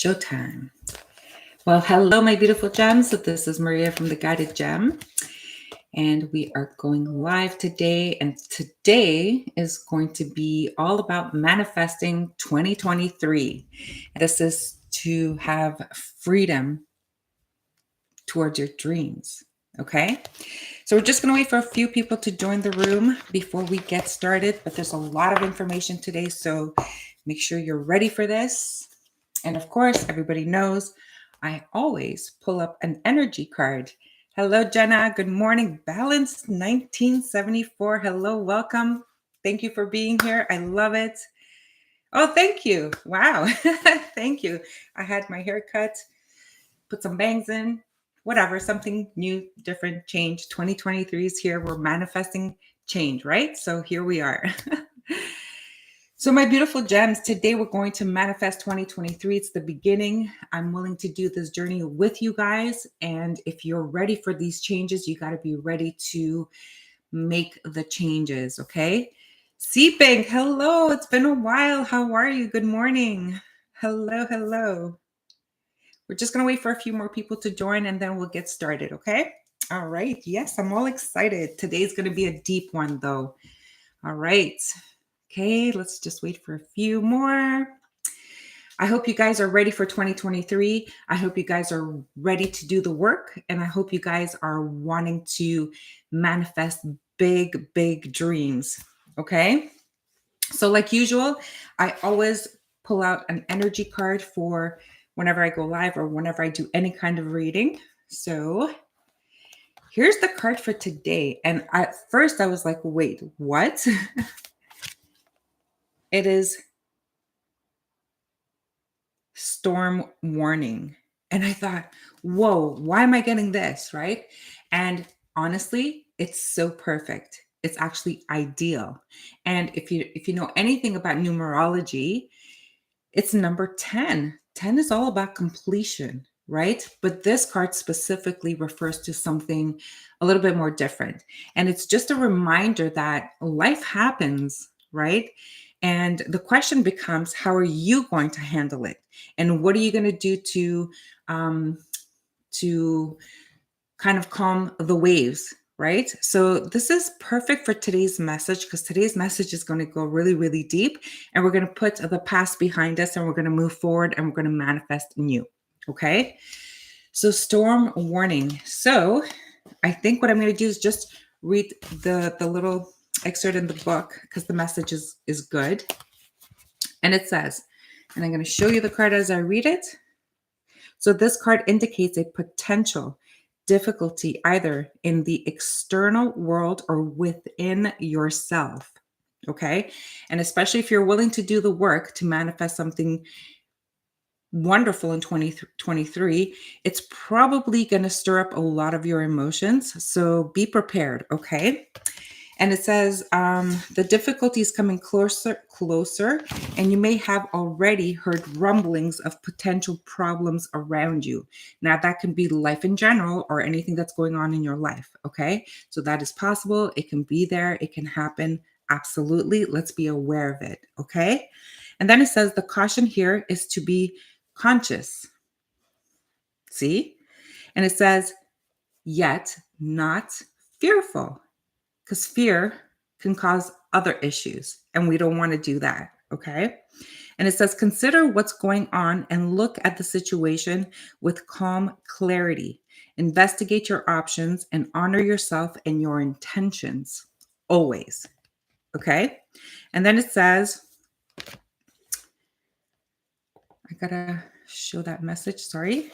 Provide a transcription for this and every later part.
Showtime. Well, hello, my beautiful gems. This is Maria from the Guided Gem, and we are going live today. And today is going to be all about manifesting 2023. This is to have freedom towards your dreams. Okay. So we're just going to wait for a few people to join the room before we get started. But there's a lot of information today, so make sure you're ready for this. And of course, everybody knows I always pull up an energy card. Hello, Jenna. Good morning. Balance 1974. Hello, welcome. Thank you for being here. I love it. Oh, thank you. Wow. Thank you. I had my hair cut, put some bangs in, whatever, something new, different, change. 2023 is here. We're manifesting change, right? So here we are. So my beautiful gems, today we're going to manifest 2023. It's the beginning. I'm willing to do this journey with you guys. And if you're ready for these changes, you got to be ready to make the changes, okay? Seeping, hello. It's been a while. How are you? Good morning. Hello, hello. We're just going to wait for a few more people to join and then we'll get started, okay? All right. Yes, I'm all excited. Today's going to be a deep one, though. All right. Okay, let's just wait for a few more. I hope you guys are ready for 2023. I hope you guys are ready to do the work. And I hope you guys are wanting to manifest big, big dreams. Okay. So like usual, I always pull out an energy card for whenever I go live or whenever I do any kind of reading. So here's the card for today. And at first I was like, wait, what? It is storm warning. And I thought, whoa, why am I getting this? Right. And honestly, it's so perfect. It's actually ideal. And if you know anything about numerology, it's number 10. 10 is all about completion, right? But this card specifically refers to something a little bit more different. And it's just a reminder that life happens, right? And the question becomes, how are you going to handle it? And what are you going to do to kind of calm the waves, right? So this is perfect for today's message because today's message is going to go really, really deep. And we're going to put the past behind us and we're going to move forward and we're going to manifest new. Okay. So storm warning. So I think what I'm going to do is just read the little excerpt in the book because the message is good. And it says, and I'm going to show you the card as I read it. So this card indicates a potential difficulty either in the external world or within yourself. Okay. And especially if you're willing to do the work to manifest something wonderful in 2023, it's probably going to stir up a lot of your emotions. So be prepared. Okay. And it says the difficulty is coming closer, and you may have already heard rumblings of potential problems around you. Now, that can be life in general or anything that's going on in your life, okay? So that is possible. It can be there. It can happen. Absolutely. Let's be aware of it, okay? And then it says the caution here is to be conscious. See? And it says, yet not fearful. Because fear can cause other issues, and we don't want to do that, okay? And it says, consider what's going on and look at the situation with calm clarity. Investigate your options and honor yourself and your intentions, always, okay? And then it says, I gotta show that message, sorry.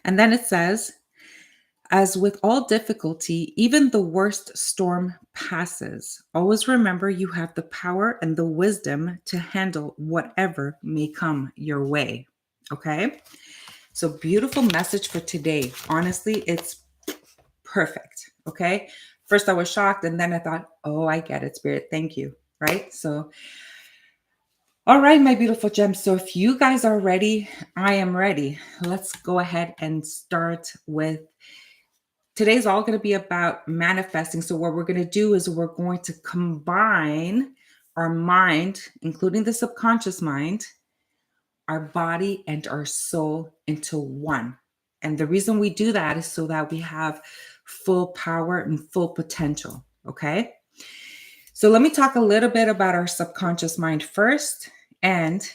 And then it says, as with all difficulty, even the worst storm passes. Always remember you have the power and the wisdom to handle whatever may come your way. Okay? So beautiful message for today. Honestly, it's perfect. Okay? First I was shocked and then I thought, oh, I get it, Spirit. Thank you. Right? So, all right, my beautiful gems. So if you guys are ready, I am ready. Let's go ahead and start with today's all going to be about manifesting. So what we're going to do is we're going to combine our mind, including the subconscious mind, our body and our soul into one. And the reason we do that is so that we have full power and full potential. Okay. So let me talk a little bit about our subconscious mind first. And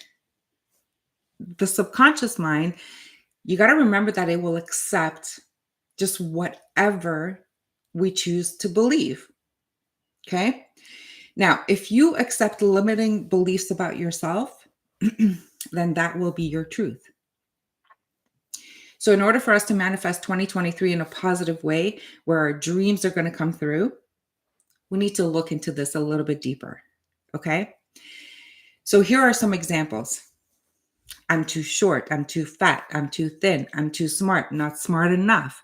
the subconscious mind, you got to remember that it will accept just whatever we choose to believe. Okay. Now, if you accept limiting beliefs about yourself, then that will be your truth. So in order for us to manifest 2023 in a positive way, where our dreams are going to come through, we need to look into this a little bit deeper. Okay. So here are some examples. I'm too short. I'm too fat. I'm too thin. I'm too smart. Not smart enough.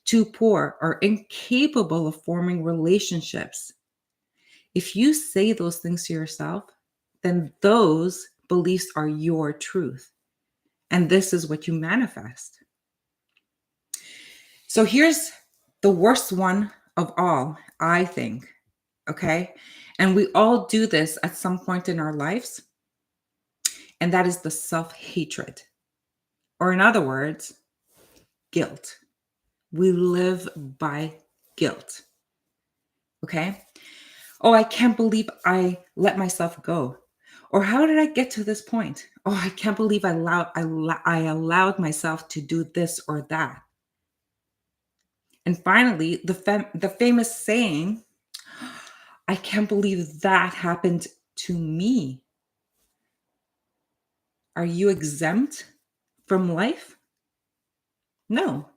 Too poor or incapable of forming relationships. If you say those things to yourself, then those beliefs are your truth. And this is what you manifest. So here's the worst one of all, I think. Okay. And we all do this at some point in our lives. And that is the self-hatred. Or in other words, guilt. We live by guilt. Okay. Oh, I can't believe I let myself go. Or how did I get to this point? Oh, I can't believe I allowed myself to do this or that. And finally, the famous saying, I can't believe that happened to me. Are you exempt from life? No.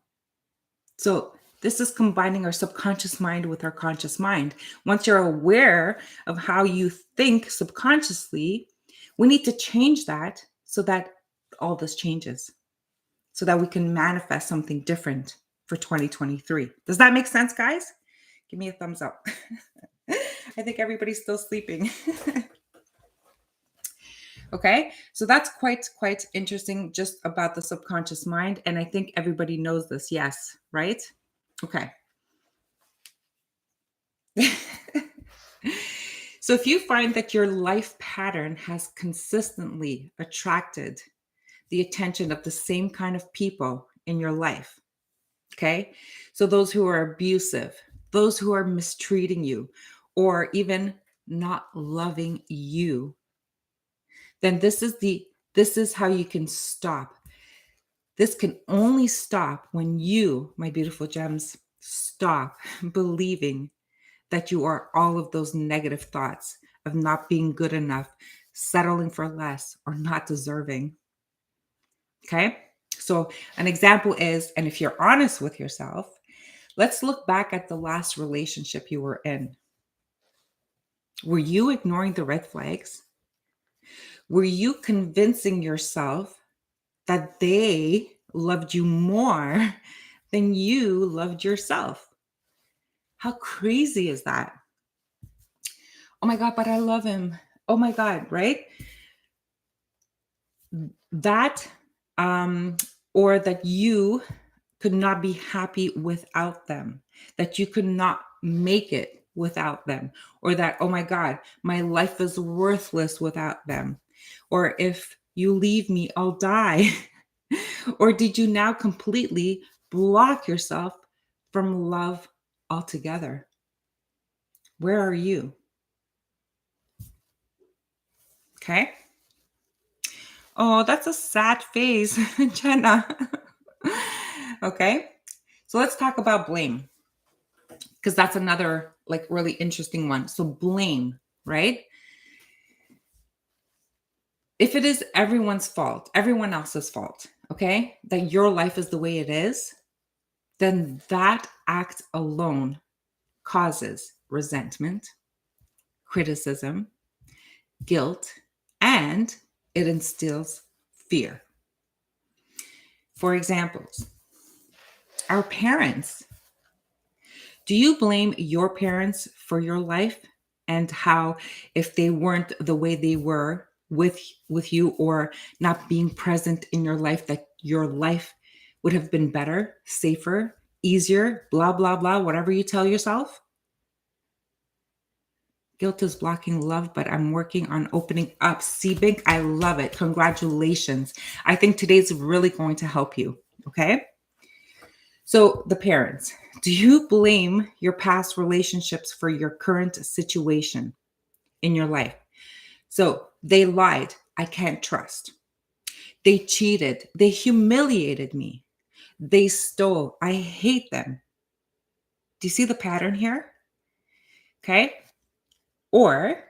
So this is combining our subconscious mind with our conscious mind. Once you're aware of how you think subconsciously, we need to change that so that all this changes, so that we can manifest something different for 2023. Does that make sense, guys? Give me a thumbs up. I think everybody's still sleeping. Okay, so that's quite interesting just about the subconscious mind. And I think everybody knows this. Yes, right? Okay. So if you find that your life pattern has consistently attracted the attention of the same kind of people in your life, okay? So those who are abusive, those who are mistreating you, or even not loving you, then this is how you can stop. This can only stop when you, my beautiful gems, stop believing that you are all of those negative thoughts of not being good enough, settling for less, or not deserving. Okay? So an example is, and if you're honest with yourself, let's look back at the last relationship you were in. Were you ignoring the red flags? Were you convincing yourself that they loved you more than you loved yourself? How crazy is that? Oh my God, but I love him. Oh my God, right? That, or that you could not be happy without them, that you could not make it without them, or that, oh my God, my life is worthless without them, or if you leave me, I'll die. Or did you now completely block yourself from love altogether? Where are you? Okay. Oh, that's a sad face, Jenna. Okay. So let's talk about blame, because that's another like really interesting one. So blame, right? If it is everyone's fault, everyone else's fault, okay, that your life is the way it is, then that act alone causes resentment, criticism, guilt, and it instills fear. For examples, our parents. Do you blame your parents for your life and how, if they weren't the way they were with you, or not being present in your life, that your life would have been better, safer, easier, blah, blah, blah, whatever you tell yourself? Guilt is blocking love, but I'm working on opening up. Seabink, I love it. Congratulations. I think today's really going to help you. Okay. So, the parents, do you blame your past relationships for your current situation in your life? So, they lied. I can't trust. They cheated. They humiliated me. They stole. I hate them. Do you see the pattern here? Okay. Or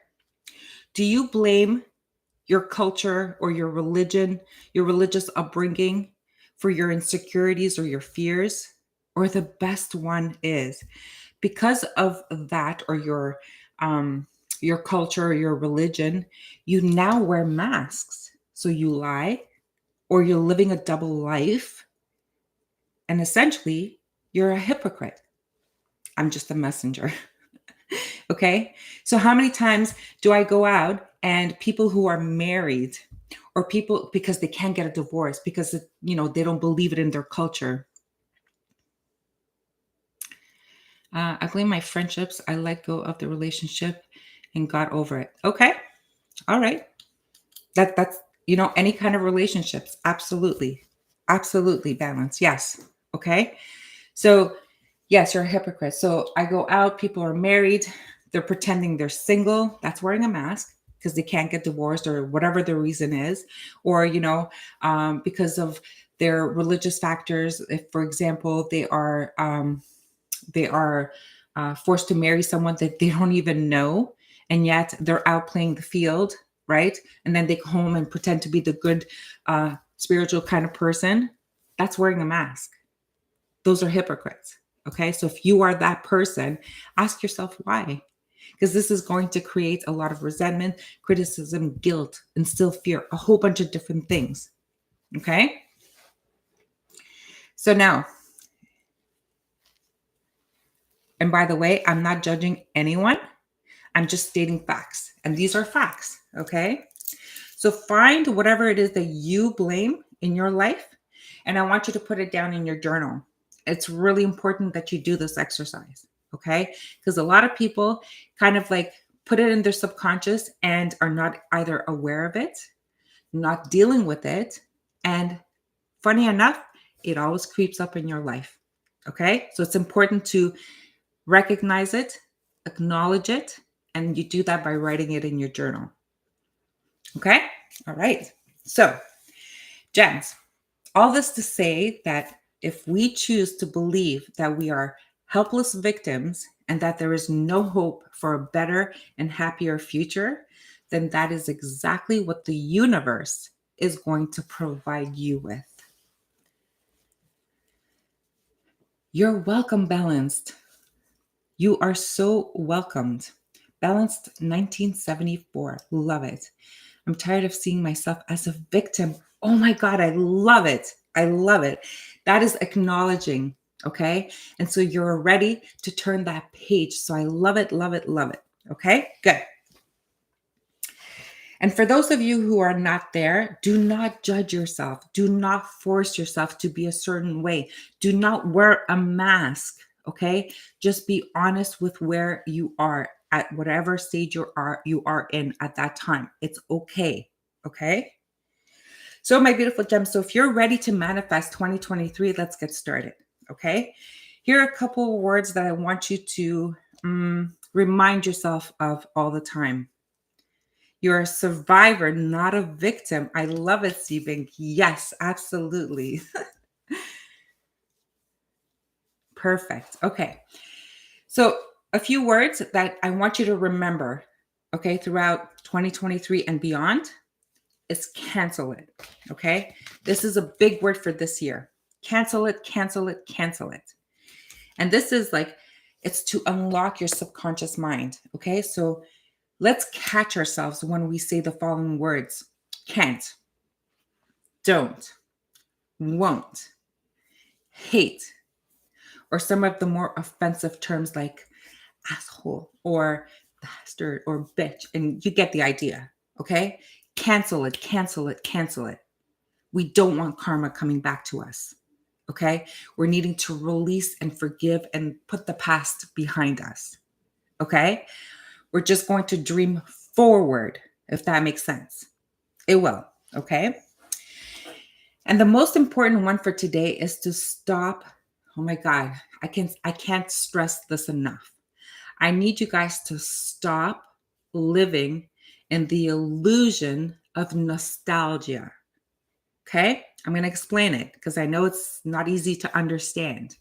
do you blame your culture or your religion, your religious upbringing for your insecurities or your fears? Or the best one is because of that, or your culture or your religion, you now wear masks. So you lie, or you're living a double life, and essentially you're a hypocrite. I'm just a messenger. Okay. So how many times do I go out and people who are married, or people because they can't get a divorce because they don't believe it in their culture. I blame my friendships. I let go of the relationship and got over it. Okay. All right. That's any kind of relationships. Absolutely. Absolutely balance. Yes. Okay. So yes, you're a hypocrite. So I go out, people are married, they're pretending they're single. That's wearing a mask because they can't get divorced or whatever the reason is. Or, because of their religious factors. If, for example, they are forced to marry someone that they don't even know, and yet they're out playing the field, right? And then they go home and pretend to be the good, spiritual kind of person. That's wearing a mask. Those are hypocrites. Okay. So if you are that person, ask yourself why. Because this is going to create a lot of resentment, criticism, guilt, instill fear, a whole bunch of different things. Okay. So now, and by the way, I'm not judging anyone. I'm just stating facts. And these are facts. Okay. So find whatever it is that you blame in your life, and I want you to put it down in your journal. It's really important that you do this exercise, okay? Because a lot of people kind of like put it in their subconscious and are not either aware of it, not dealing with it, and funny enough, it always creeps up in your life, okay? So it's important to recognize it, acknowledge it, and you do that by writing it in your journal. Okay? All right. So, Gems, all this to say that if we choose to believe that we are helpless victims and that there is no hope for a better and happier future, then that is exactly what the universe is going to provide you with. You're welcome, Balanced. You are so welcomed. Balanced 1974. Love it. I'm tired of seeing myself as a victim. Oh my God, I love it. I love it. That is acknowledging, okay? And so you're ready to turn that page. So I love it, love it, love it. Okay, good. And for those of you who are not there, do not judge yourself. Do not force yourself to be a certain way. Do not wear a mask, okay? Just be honest with where you are at whatever stage you are in at that time. It's okay, okay? So my beautiful gems, so if you're ready to manifest 2023, let's get started, okay? Here are a couple of words that I want you to remind yourself of all the time. You're a survivor, not a victim. I love it, Seabink. Yes, absolutely. Perfect. Okay. So a few words that I want you to remember, okay, throughout 2023 and beyond is cancel it. Okay. This is a big word for this year. Cancel it, cancel it, cancel it. And this is like, it's to unlock your subconscious mind. Okay. So let's catch ourselves when we say the following words: can't, don't, won't, hate, or some of the more offensive terms like asshole or bastard or bitch. And you get the idea. Okay. Cancel it, cancel it, cancel it. We don't want karma coming back to us. Okay. We're needing to release and forgive and put the past behind us. Okay. We're just going to dream forward, if that makes sense. It will, okay? And the most important one for today is to stop. Oh my God, I can't stress this enough. I need you guys to stop living in the illusion of nostalgia. Okay? I'm going to explain it because I know it's not easy to understand.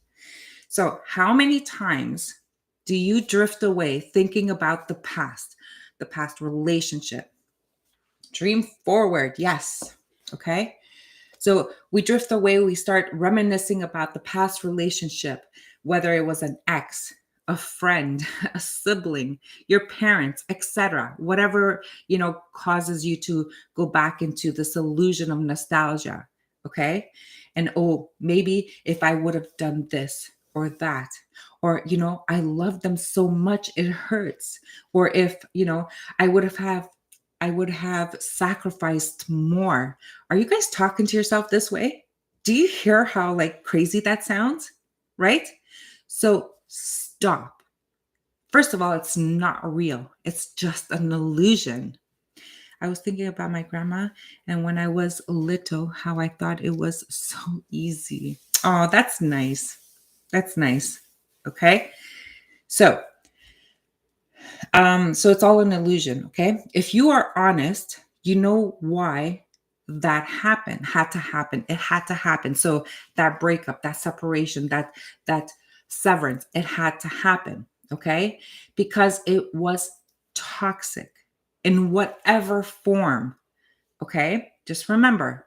So, how many times do you drift away thinking about the past relationship? Dream forward, yes. Okay? So we drift away, we start reminiscing about the past relationship, whether it was an ex, a friend, a sibling, your parents, etc. Whatever, causes you to go back into this illusion of nostalgia, okay? And oh, maybe if I would have done this or that, or I love them so much it hurts, or if, I would have sacrificed more. Are you guys talking to yourself this way? Do you hear how like crazy that sounds? Right? So stop. First of all, it's not real. It's just an illusion. I was thinking about my grandma and when I was little, how I thought it was so easy. Oh, that's nice. That's nice. Okay. So it's all an illusion, okay? If you are honest, you know why that had to happen. It had to happen. So that breakup, that separation, that severance, it had to happen, okay? Because it was toxic in whatever form, okay? Just remember,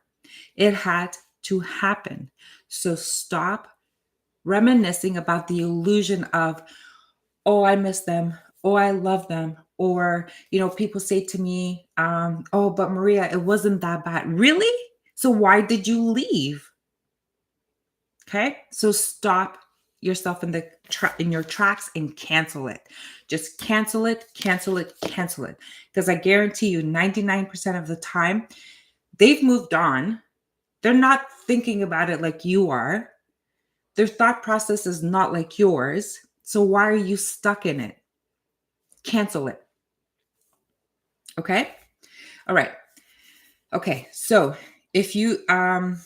it had to happen. So stop reminiscing about the illusion of, oh, I miss them. Oh, I love them. Or, people say to me, oh, but Maria, it wasn't that bad. Really? So why did you leave? Okay. So stop yourself in your tracks and cancel it. Just cancel it, cancel it, cancel it. Because I guarantee you 99% of the time, they've moved on. They're not thinking about it like you are. Their thought process is not like yours. So why are you stuck in it? Cancel it. Okay. All right. Okay. So if you, the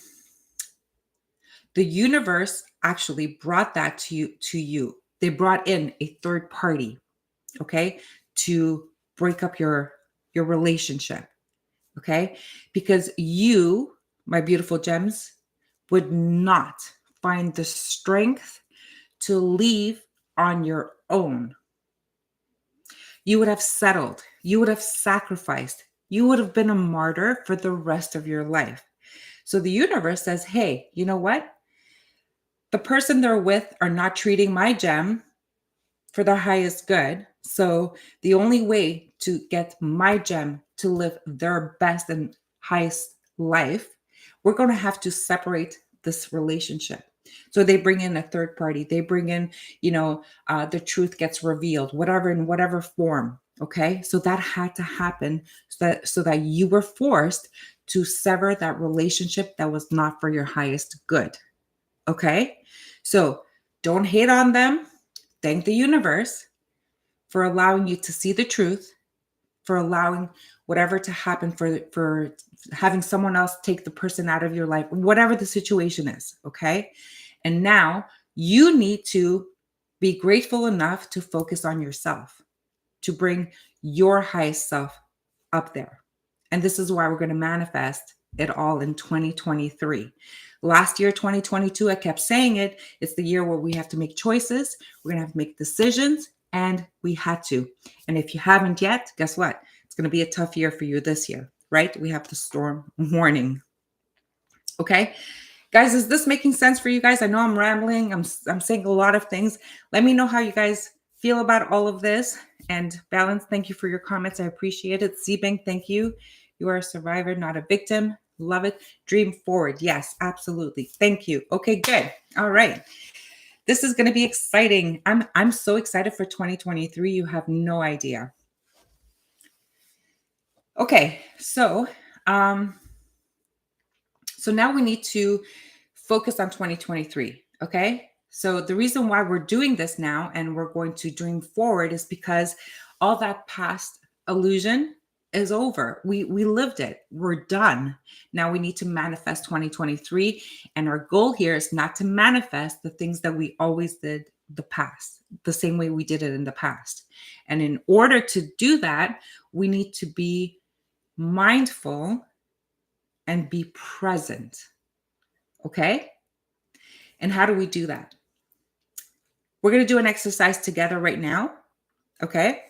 universe actually brought that to you. They brought in a third party. Okay. To break up your relationship. Okay. Because you, my beautiful gems, would not find the strength to leave on your own. You would have settled. You would have sacrificed. You would have been a martyr for the rest of your life. So the universe says, hey, you know what? The person they're with are not treating my gem for their highest good. So the only way to get my gem to live their best and highest life, we're going to have to separate this relationship. So they bring in a third party. They bring in, the truth gets revealed, whatever, in whatever form. Okay. So that had to happen so that you were forced to sever that relationship that was not for your highest good. Okay. So don't hate on them. Thank the universe for allowing you to see the truth, for allowing whatever to happen, for having someone else take the person out of your life, whatever the situation is. Okay. And now you need to be grateful enough to focus on yourself, to bring your highest self up there. And this is why we're going to manifest it all in 2023. Last year, 2022, I kept saying it. It's the year where we have to make choices. We're going to have to make decisions, and we had to. And if you haven't yet, guess what? It's going to be a tough year for you this year, right? We have the storm warning. Okay. Guys, is this making sense for you guys? I know I'm rambling. I'm saying a lot of things. Let me know how you guys feel about all of this. And Balance, thank you for your comments. I appreciate it. Seabang, thank you. You are a survivor, not a victim. Love it. Dream forward. Yes, absolutely. Thank you. Okay, good. All right. This is going to be exciting. I'm so excited for 2023. You have no idea. Okay, so now we need to focus on 2023. Okay. So the reason why we're doing this now and we're going to dream forward is because all that past illusion is over. We lived it. We're done. Now we need to manifest 2023. And our goal here is not to manifest the things that we always did the past, the same way we did it in the past. And in order to do that, we need to be mindful and be present. Okay? And how do we do that? We're going to do an exercise together right now. Okay?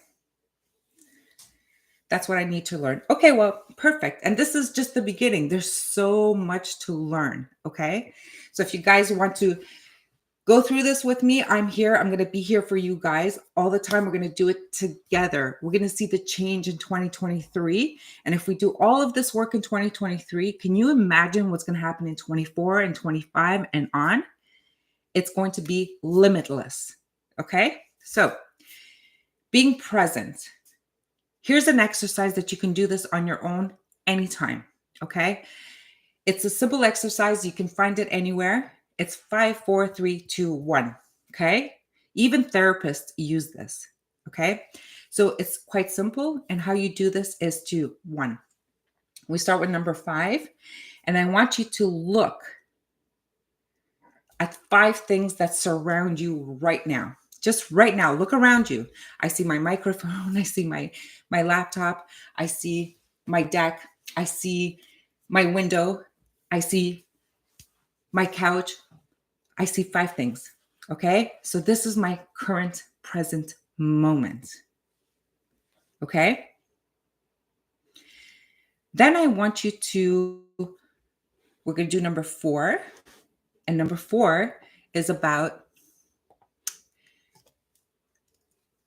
That's what I need to learn. Okay, well, perfect. And this is just the beginning. There's so much to learn. Okay? So if you guys want to go through this with me, I'm here. I'm going to be here for you guys all the time. We're going to do it together. We're going to see the change in 2023. And if we do all of this work in 2023, can you imagine what's going to happen in 24 and 25 and on? It's going to be limitless. Okay? So being present. Here's an exercise that you can do this on your own anytime. Okay? It's a simple exercise. You can find it anywhere. It's 5, 4, 3, 2, 1. Okay? Even therapists use this. Okay? So it's quite simple. And how you do this is to 1. We start with number 5. And I want you to look at 5 things that surround you right now. Just right now, look around you. I see my microphone. I see my laptop. I see my deck. I see my window. I see my couch. I see 5 things. Okay? So this is my current present moment. Okay? Then I want you to, we're going to do number 4. And number 4 is about,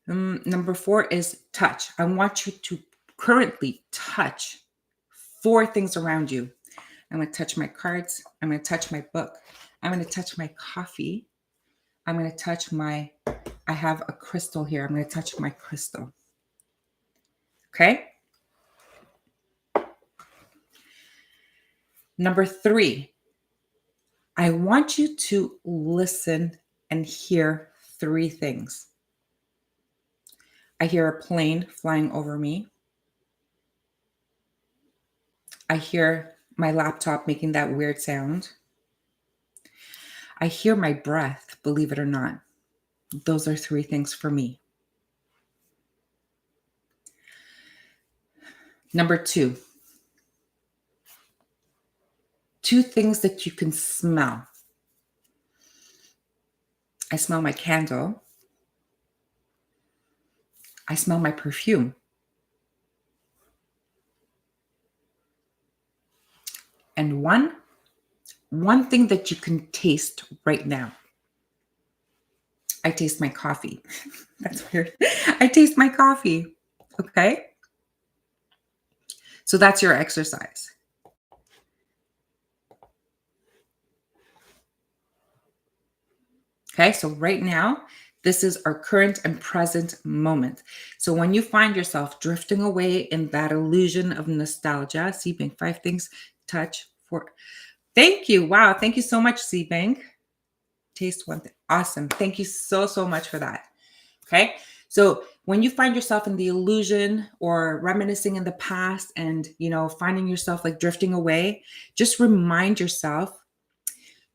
number 4 is touch. I want you to currently touch 4 things around you. I'm going to touch my cards. I'm going to touch my book. I'm going to touch my coffee. I'm going to touch I have a crystal here. I'm going to touch my crystal. Okay? Number 3, I want you to listen and hear 3 things. I hear a plane flying over me. I hear my laptop making that weird sound. I hear my breath, believe it or not. Those are 3 things for me. Number 2, 2 things that you can smell. I smell my candle. I smell my perfume. And one thing that you can taste right now. I taste my coffee. That's weird. I taste my coffee. Okay? So that's your exercise. Okay, so right now, this is our current and present moment. So when you find yourself drifting away in that illusion of nostalgia, Seabank, 5 things, touch, 4. Thank you. Wow. Thank you so much, Seabank. Taste 1 thing. Awesome. Thank you so, so much for that. Okay. So when you find yourself in the illusion or reminiscing in the past and, finding yourself like drifting away, just remind yourself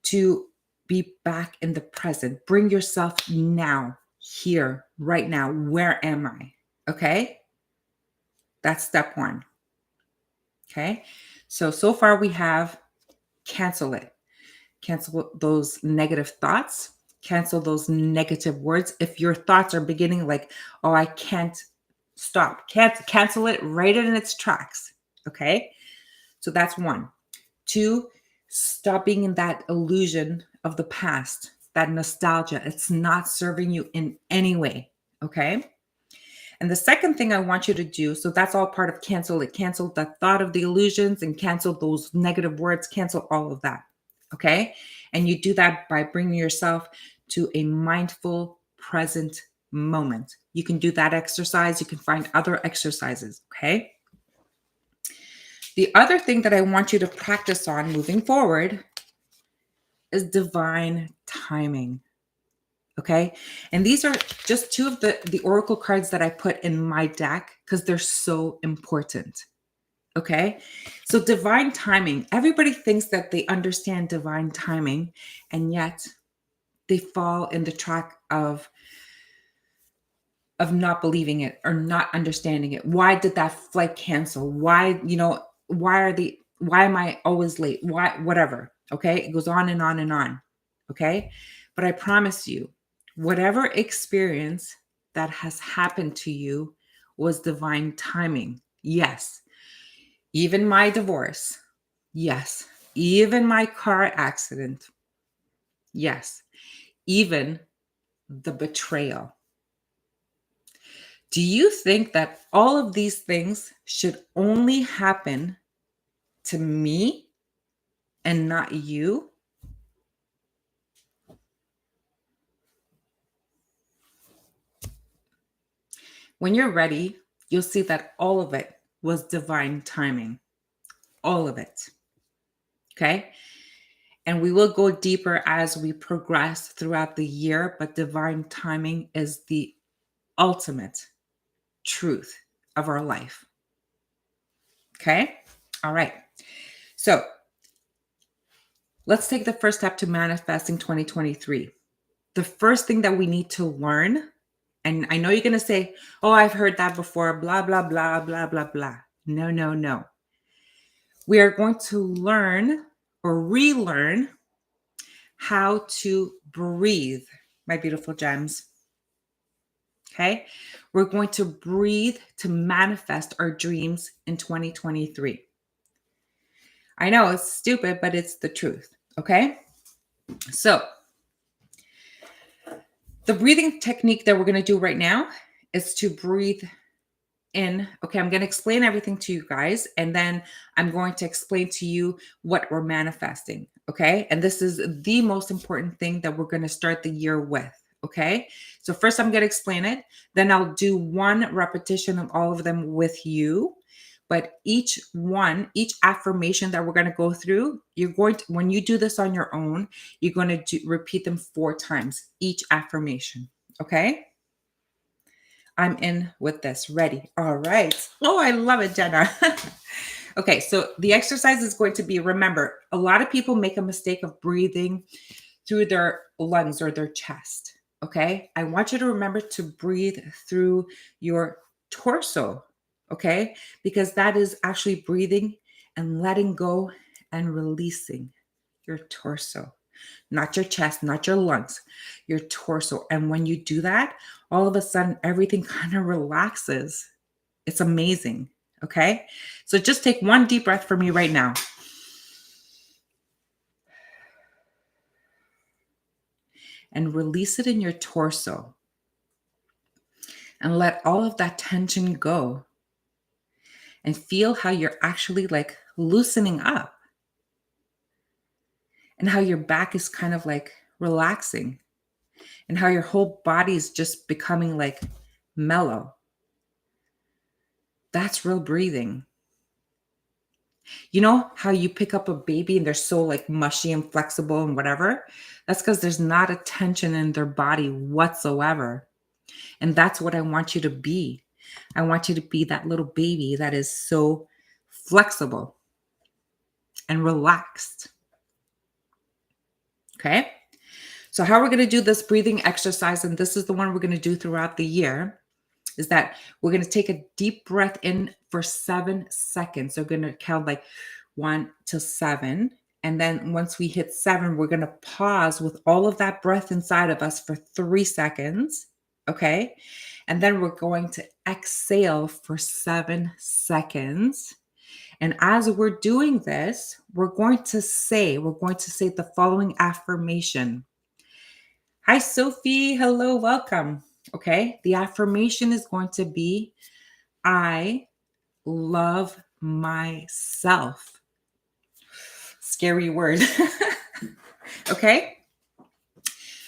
to be back in the present. Bring yourself now, here, right now. Where am I? Okay. That's step 1. Okay. So far we have cancel it. Cancel those negative thoughts. Cancel those negative words. If your thoughts are beginning like, oh, I can't stop. Cancel it, write it in its tracks. Okay. So that's 1. 2, stop being in that illusion of the past, that nostalgia. It's not serving you in any way. Okay. And the second thing I want you to do, so that's all part of cancel it. Cancel the thought of the illusions and cancel those negative words. Cancel all of that. Okay. And you do that by bringing yourself to a mindful, present moment. You can do that exercise. You can find other exercises. Okay. The other thing that I want you to practice on moving forward is divine timing. Okay. And these are just two of the oracle cards that I put in my deck because they're so important. Okay. So divine timing, everybody thinks that they understand divine timing, and yet they fall in the track of not believing it or not understanding it. Why did that flight cancel? Why, why am I always late? Why, whatever. Okay. It goes on and on and on. Okay. But I promise you, whatever experience that has happened to you was divine timing. Yes. Even my divorce. Yes. Even my car accident. Yes. Even the betrayal. Do you think that all of these things should only happen to me and not you? When you're ready, you'll see that all of it was divine timing. All of it. Okay. And we will go deeper as we progress throughout the year, but divine timing is the ultimate truth of our life. Okay. All right. So let's take the first step to manifesting 2023. The first thing that we need to learn, and I know you're going to say, oh, I've heard that before, blah, blah, blah, blah, blah, blah. No, no, no. We are going to learn or relearn how to breathe, my beautiful gems. Okay. We're going to breathe to manifest our dreams in 2023. I know it's stupid, but it's the truth. Okay. So the breathing technique that we're going to do right now is to breathe in. Okay, I'm going to explain everything to you guys, and then I'm going to explain to you what we're manifesting. Okay. And this is the most important thing that we're going to start the year with. Okay. So first I'm going to explain it. Then I'll do one repetition of all of them with you. But each affirmation that we're going to go through, when you do this on your own, you're going to repeat them 4 times, each affirmation. Okay. I'm in with this. Ready. All right. Oh, I love it, Jenna. Okay. So the exercise is going to be, remember, a lot of people make a mistake of breathing through their lungs or their chest. Okay. I want you to remember to breathe through your torso. Okay. Because that is actually breathing and letting go and releasing your torso, not your chest, not your lungs, your torso. And when you do that, all of a sudden, everything kind of relaxes. It's amazing. Okay. So just take one deep breath for me right now. And release it in your torso. And let all of that tension go. And feel how you're actually like loosening up. And how your back is kind of like relaxing. And how your whole body is just becoming like mellow. That's real breathing. You know how you pick up a baby and they're so like mushy and flexible and whatever? That's because there's not a tension in their body whatsoever. And that's what I want you to be. I want you to be that little baby that is so flexible and relaxed. Okay. So how we're going to do this breathing exercise, and this is the one we're going to do throughout the year, is that we're going to take a deep breath in for 7 seconds. So we're going to count like 1 to 7. And then once we hit 7, we're going to pause with all of that breath inside of us for 3 seconds. Okay. And then we're going to exhale for 7 seconds. And as we're doing this, we're going to say the following affirmation. Hi, Sophie. Hello, welcome. Okay. The affirmation is going to be, I love myself. Scary word. Okay.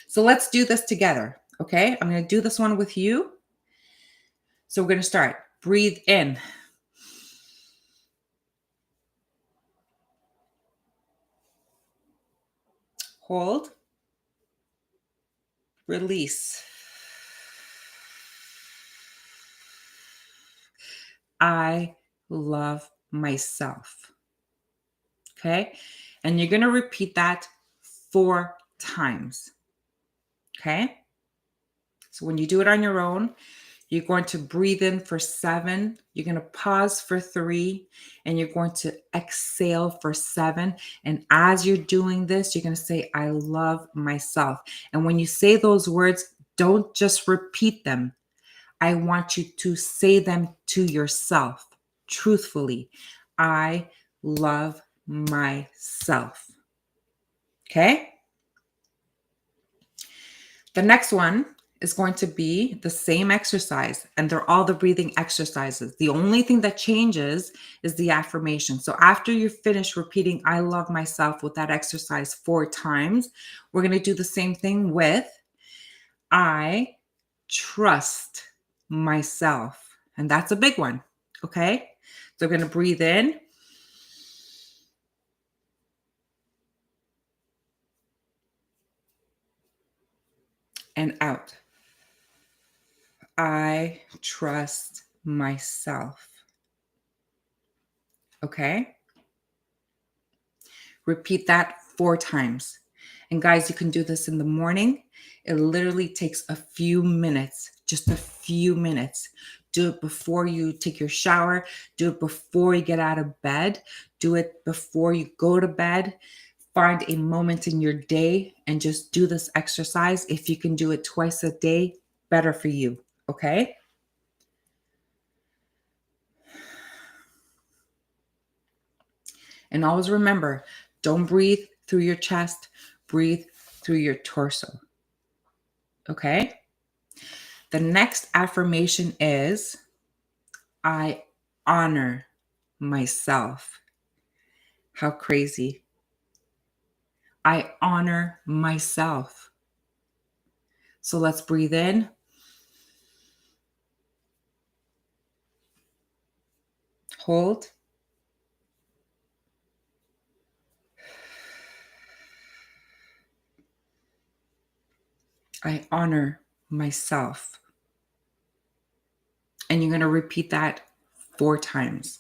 So let's do this together. Okay. I'm going to do this one with you. So we're going to start. Breathe in. Hold. Release. I love myself. Okay. And you're going to repeat that 4 times. Okay. So when you do it on your own, you're going to breathe in for 7. You're going to pause for 3, and you're going to exhale for 7. And as you're doing this, you're going to say, I love myself. And when you say those words, don't just repeat them. I want you to say them to yourself, truthfully. I love myself. Okay? The next one is going to be the same exercise, and they're all the breathing exercises. The only thing that changes is the affirmation. So after you finish repeating, I love myself with that exercise 4 times, we're going to do the same thing with I trust myself. And that's a big one. Okay. So we're going to breathe in. And out. I trust myself. Okay. Repeat that 4 times. And guys, you can do this in the morning. It literally takes a few minutes, just a few minutes. Do it before you take your shower. Do it before you get out of bed. Do it before you go to bed. Find a moment in your day and just do this exercise. If you can do it twice a day, better for you. Okay? And always remember, don't breathe through your chest, breathe through your torso. Okay? The next affirmation is, I honor myself. How crazy. I honor myself. So let's breathe in. Hold. I honor myself. And you're going to repeat that 4 times.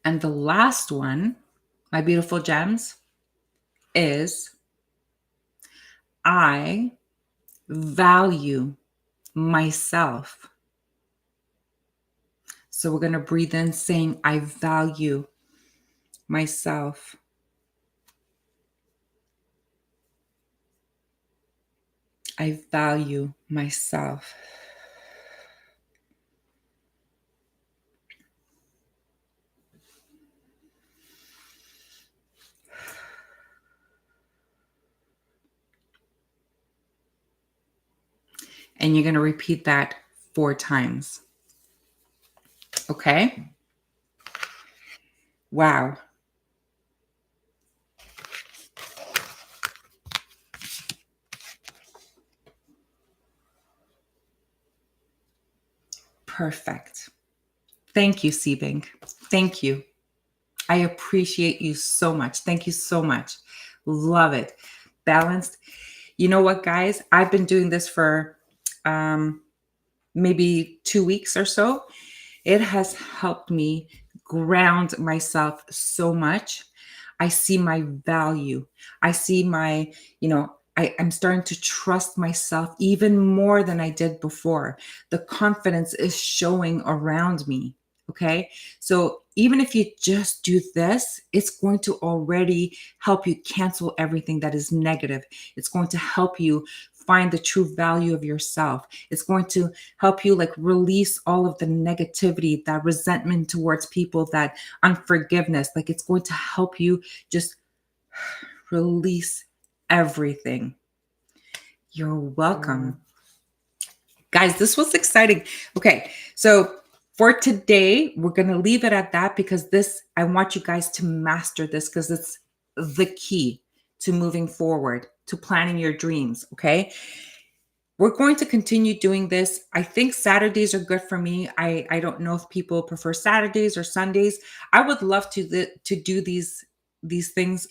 And the last one, my beautiful gems, is I value myself. So we're going to breathe in saying, I value myself. I value myself. And you're going to repeat that 4 times. Okay? Wow. Perfect. Thank you, Sebing. Thank you. I appreciate you so much. Thank you so much. Love it. Balanced. You know what, guys? I've been doing this for maybe 2 weeks or so. It has helped me ground myself so much. I see my value. I see my, I'm starting to trust myself even more than I did before. The confidence is showing around me. Okay. So even if you just do this, it's going to already help you cancel everything that is negative. It's going to help you find the true value of yourself. It's going to help you release all of the negativity, that resentment towards people, that unforgiveness. It's going to help you just release everything. You're welcome. Guys, this was exciting. Okay, so for today, we're going to leave it at that because I want you guys to master this because it's the key to moving forward, to planning your dreams, okay? we're going to continue doing this. I think Saturdays are good for me. I don't know if people prefer Saturdays or Sundays. I would love to do these things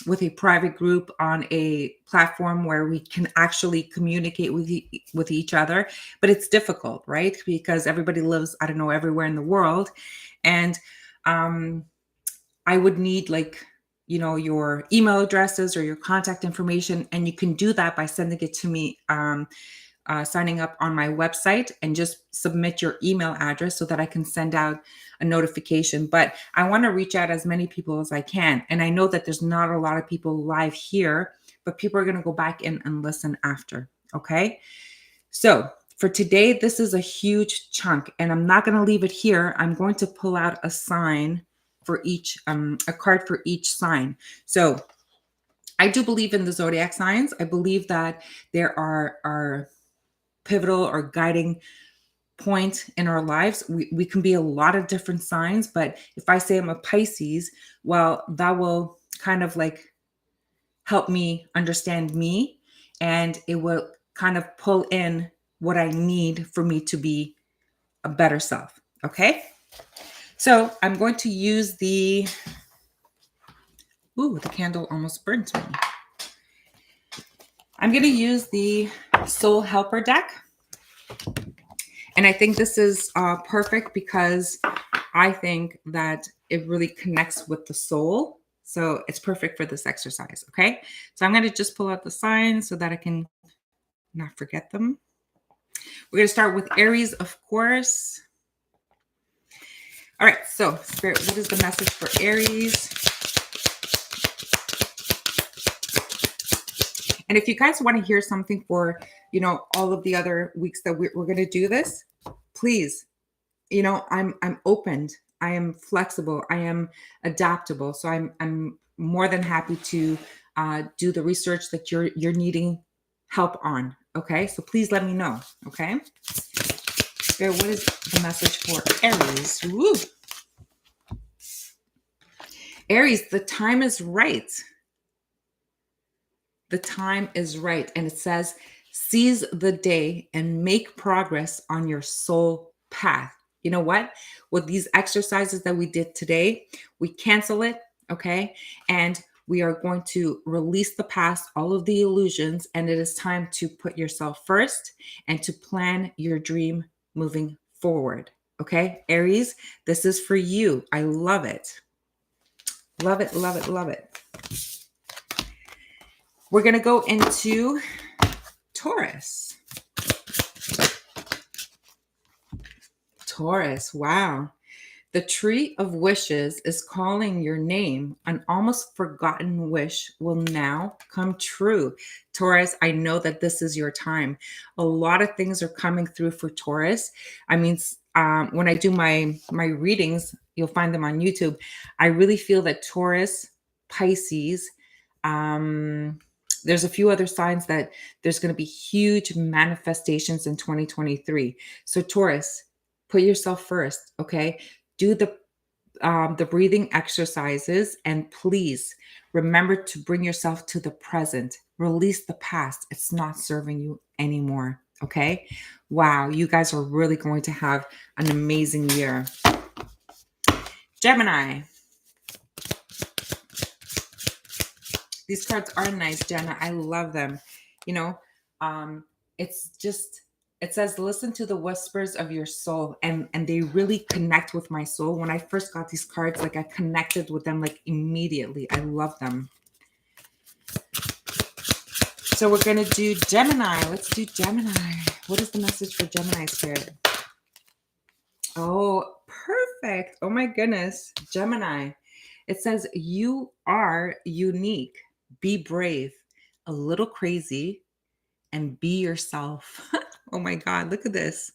with a private group on a platform where we can actually communicate with each other. But it's difficult, right? Because everybody lives, I don't know, everywhere in the world, and I would need your email addresses or your contact information, and you can do that by sending it to me, signing up on my website, and just submit your email address so that I can send out a notification. But I want to reach out as many people as I can, and I know that there's not a lot of people live here, but people are going to go back in and listen after. Okay, so for today, this is a huge chunk, and I'm not going to leave it here. I'm going to pull out a sign for each, a card for each sign. So I do believe in the zodiac signs. I believe that there are pivotal or guiding point in our lives. We can be a lot of different signs, but if I say I'm a Pisces, well, that will kind of like help me understand me, and it will kind of pull in what I need for me to be a better self. Okay. So I'm going to use the candle almost burnt me. I'm going to use the Soul Helper deck. And I think this is perfect because I think that it really connects with the soul. So it's perfect for this exercise. Okay. So I'm going to just pull out the signs so that I can not forget them. We're going to start with Aries, of course. All right. So Spirit, what is the message for Aries? And if you guys want to hear something for, all of the other weeks that we're going to do this, please, I'm open. I am flexible. I am adaptable. So I'm more than happy to do the research that you're needing help on. Okay. So please let me know. Okay. So what is the message for Aries? Woo. Aries, the time is right. The time is right. And it says, seize the day and make progress on your soul path. You know what? With these exercises that we did today, we cancel it. Okay. And we are going to release the past, all of the illusions. And it is time to put yourself first and to plan your dream moving forward. Okay. Aries, this is for you. I love it. Love it. Love it. Love it. We're going to go into Taurus. Taurus, wow. The tree of wishes is calling your name. An almost forgotten wish will now come true. Taurus, I know that this is your time. A lot of things are coming through for Taurus. I mean, when I do my readings, you'll find them on YouTube. I really feel that Taurus, Pisces, there's a few other signs that there's going to be huge manifestations in 2023. So Taurus, put yourself first, okay? Do the breathing exercises, and please remember to bring yourself to the present. Release the past. It's not serving you anymore, okay? Wow, you guys are really going to have an amazing year. Gemini. These cards are nice, Jenna. I love them. It's just, it says, listen to the whispers of your soul. And they really connect with my soul. When I first got these cards, I connected with them immediately. I love them. So we're going to do Gemini. Let's do Gemini. What is the message for Gemini, Spirit? Oh, perfect. Oh my goodness. Gemini. It says, you are unique. Be brave, a little crazy, and be yourself. Oh my God, look at this.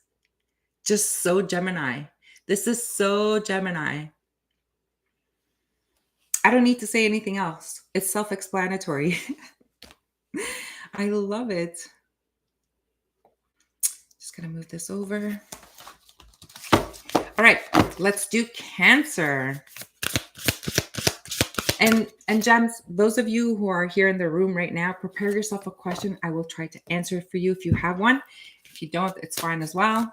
Just so Gemini. This is so Gemini. I don't need to say anything else. It's self-explanatory. I love it. Just gonna move this over. All right, let's do Cancer. And Gems, those of you who are here in the room right now, prepare yourself a question. I will try to answer it for you if you have one. If you don't, it's fine as well.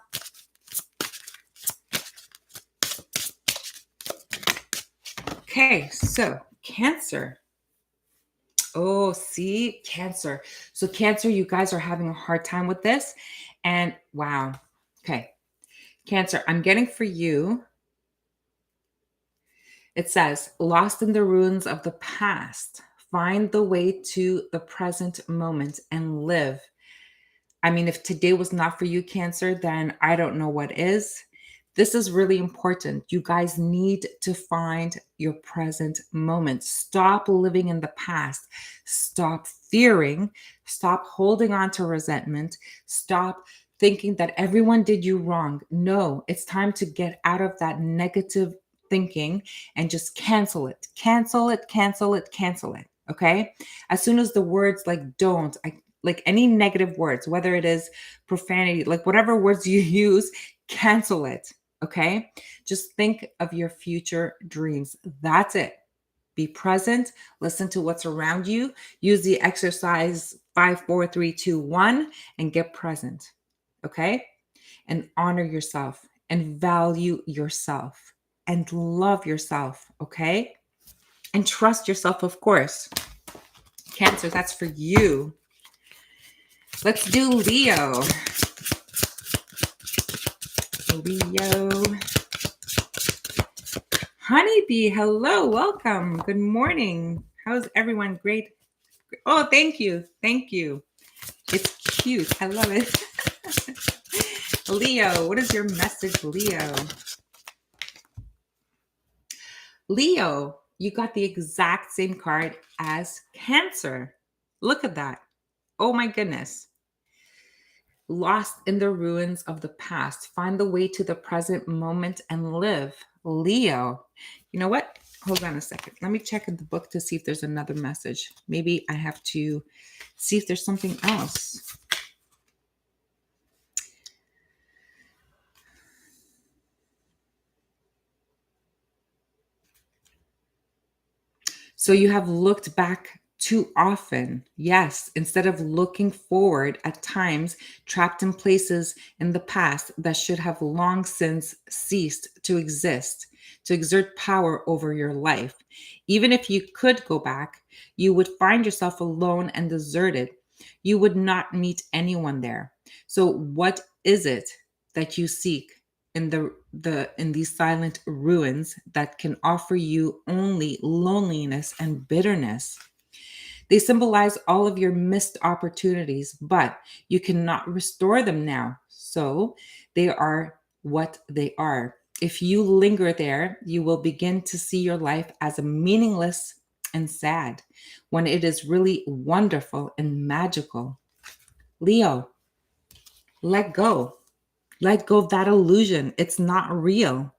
Okay, so Cancer. Oh, see, Cancer. So Cancer, you guys are having a hard time with this. And wow. Okay. Cancer, I'm getting for you. It says, lost in the ruins of the past, find the way to the present moment and live. I mean, if today was not for you, Cancer, then I don't know what is. This is really important. You guys need to find your present moment. Stop living in the past. Stop fearing. Stop holding on to resentment. Stop thinking that everyone did you wrong. No, it's time to get out of that negative thinking and just cancel it. Cancel it, cancel it, cancel it. Okay? As soon as the words like don't, like any negative words, whether it is profanity, like whatever words you use, cancel it. Okay. Just think of your future dreams. That's it. Be present. Listen to what's around you. Use the exercise 5, 4, 3, 2, 1 and get present. Okay. And honor yourself and value yourself and love yourself. Okay. And trust yourself, of course. Cancer, that's for you. Let's do Leo. Leo. Honeybee, hello, welcome. Good morning. How's everyone? Great. Oh, thank you. Thank you. It's cute. I love it. Leo, what is your message, Leo? Leo, you got the exact same card as Cancer. Look at that. Oh my goodness. Lost in the ruins of the past. Find the way to the present moment and live. Leo. You know what? Hold on a second. Let me check in the book to see if there's another message. Maybe I have to see if there's something else. So you have looked back too often. Yes, instead of looking forward at times trapped in places in the past that should have long since ceased to exist, to exert power over your life. Even if you could go back, you would find yourself alone and deserted. You would not meet anyone there. So what is it that you seek in in these silent ruins that can offer you only loneliness and bitterness? They symbolize all of your missed opportunities, but you cannot restore them now. So they are what they are. If you linger there, you will begin to see your life as a meaningless and sad when it is really wonderful and magical. Leo, let go. Let go of that illusion. It's not real.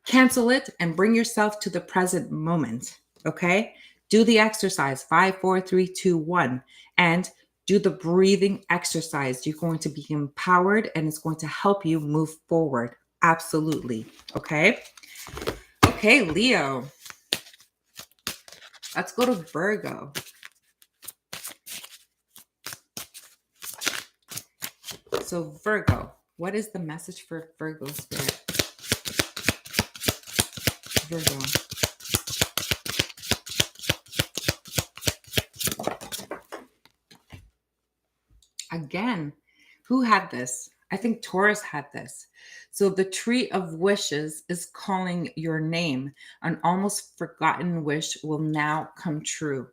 Cancel it and bring yourself to the present moment. Okay? Do the exercise 5, 4, 3, 2, 1 and do the breathing exercise. You're going to be empowered and it's going to help you move forward. Absolutely. Okay? Okay, Leo. Let's go to Virgo. So, Virgo, what is the message for Virgo spirit? Virgo. Again, who had this? I think Taurus had this. So the tree of wishes is calling your name. An almost forgotten wish will now come true.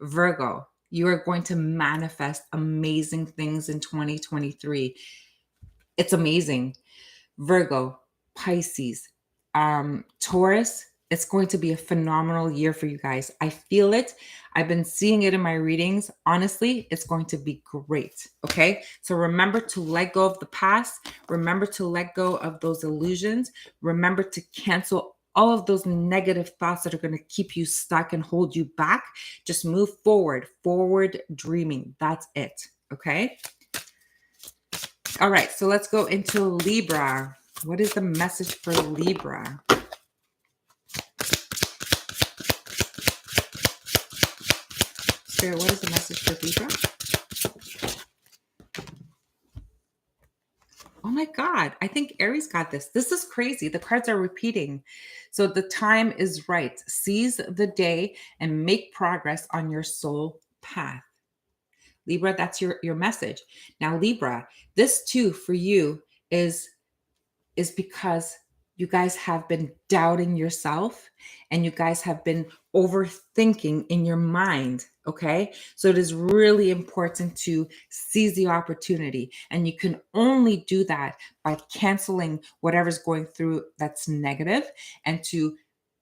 Virgo, you are going to manifest amazing things in 2023. It's amazing. Virgo, Pisces, Taurus, it's going to be a phenomenal year for you guys. I feel it. I've been seeing it in my readings. Honestly, it's going to be great. Okay. So remember to let go of the past. Remember to let go of those illusions. Remember to cancel all of those negative thoughts that are going to keep you stuck and hold you back. Just move forward dreaming. That's it. Okay. All right. So let's go into Libra. What is the message for Libra? Spirit, what is the message for Libra? Oh my God, I think Aries got this. This is crazy. The cards are repeating. So the time is right. Seize the day and make progress on your soul path. Libra, that's your message. Now, Libra, this too for you is because you guys have been doubting yourself and you guys have been overthinking in your mind. Okay. So it is really important to seize the opportunity. And you can only do that by canceling whatever's going through that's negative and to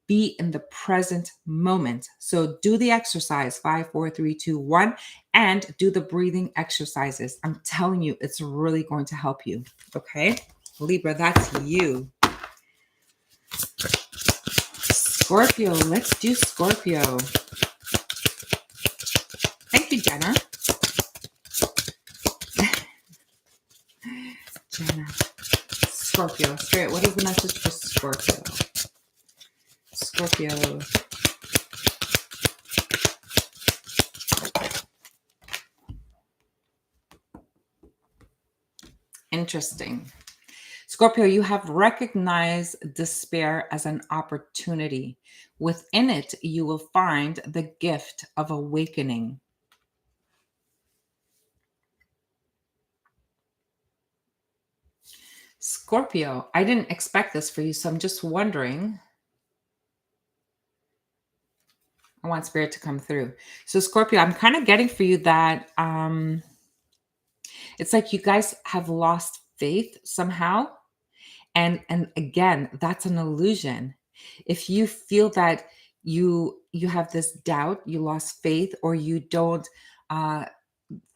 be in the present moment. So do the exercise 5, 4, 3, 2, 1, and do the breathing exercises. I'm telling you, it's really going to help you. Okay. Libra, that's you. Scorpio, let's do Scorpio. Thank you, Jenna. Jenna. Scorpio, Spirit, what is the message for Scorpio? Scorpio. Interesting. Scorpio, you have recognized despair as an opportunity. Within it, you will find the gift of awakening. Scorpio, I didn't expect this for you, so I'm just wondering. I want Spirit to come through. So Scorpio, I'm kind of getting for you that it's like you guys have lost faith somehow. And again, that's an illusion. If you feel that you have this doubt, you lost faith, or you don't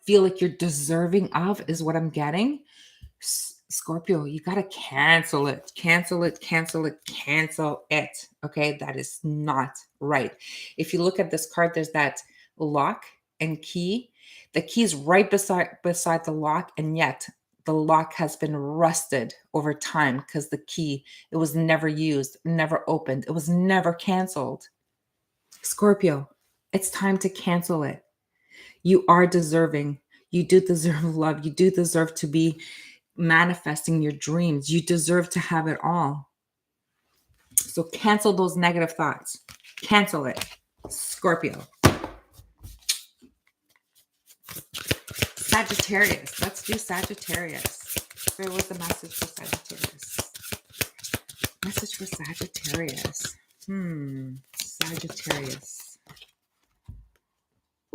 feel like you're deserving of, is what I'm getting. Scorpio, you got to cancel it. Okay, that is not right. If you look at this card, there's that lock and key. The key is right beside the lock, and yet the lock has been rusted over time because the key, it was never used, never opened, it was never canceled. Scorpio, it's time to cancel it. You are deserving. You do deserve love. You do deserve to be manifesting your dreams. You deserve to have it all. So cancel those negative thoughts. Cancel it. Scorpio. Sagittarius. Let's do Sagittarius. Where was the message for Sagittarius? Message for Sagittarius. Sagittarius.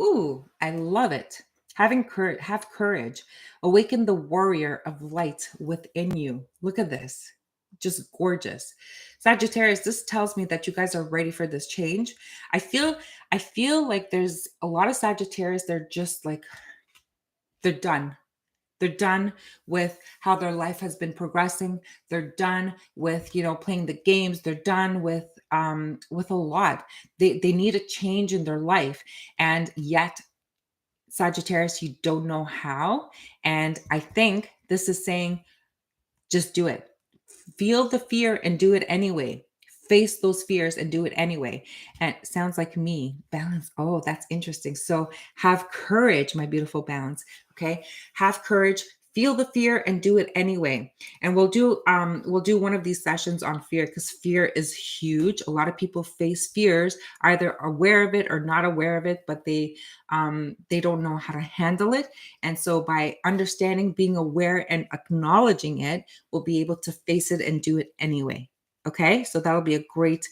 Ooh, I love it. Have courage. Awaken the warrior of light within you. Look at this. Just gorgeous. Sagittarius, this tells me that you guys are ready for this change. I feel like there's a lot of Sagittarius, they're just like, they're done. They're done with how their life has been progressing. They're done with, playing the games. They're done with a lot. They need a change in their life. And yet, Sagittarius, you don't know how. And I think this is saying, just do it. Feel the fear and do it anyway. Face those fears and do it anyway. And it sounds like me. Balance. Oh, that's interesting. So have courage, my beautiful balance. Okay. Have courage. Feel the fear and do it anyway. And we'll do one of these sessions on fear, because fear is huge. A lot of people face fears, either aware of it or not aware of it, but they don't know how to handle it. And so by understanding, being aware, and acknowledging it, we'll be able to face it and do it anyway. Okay, so that'll be a great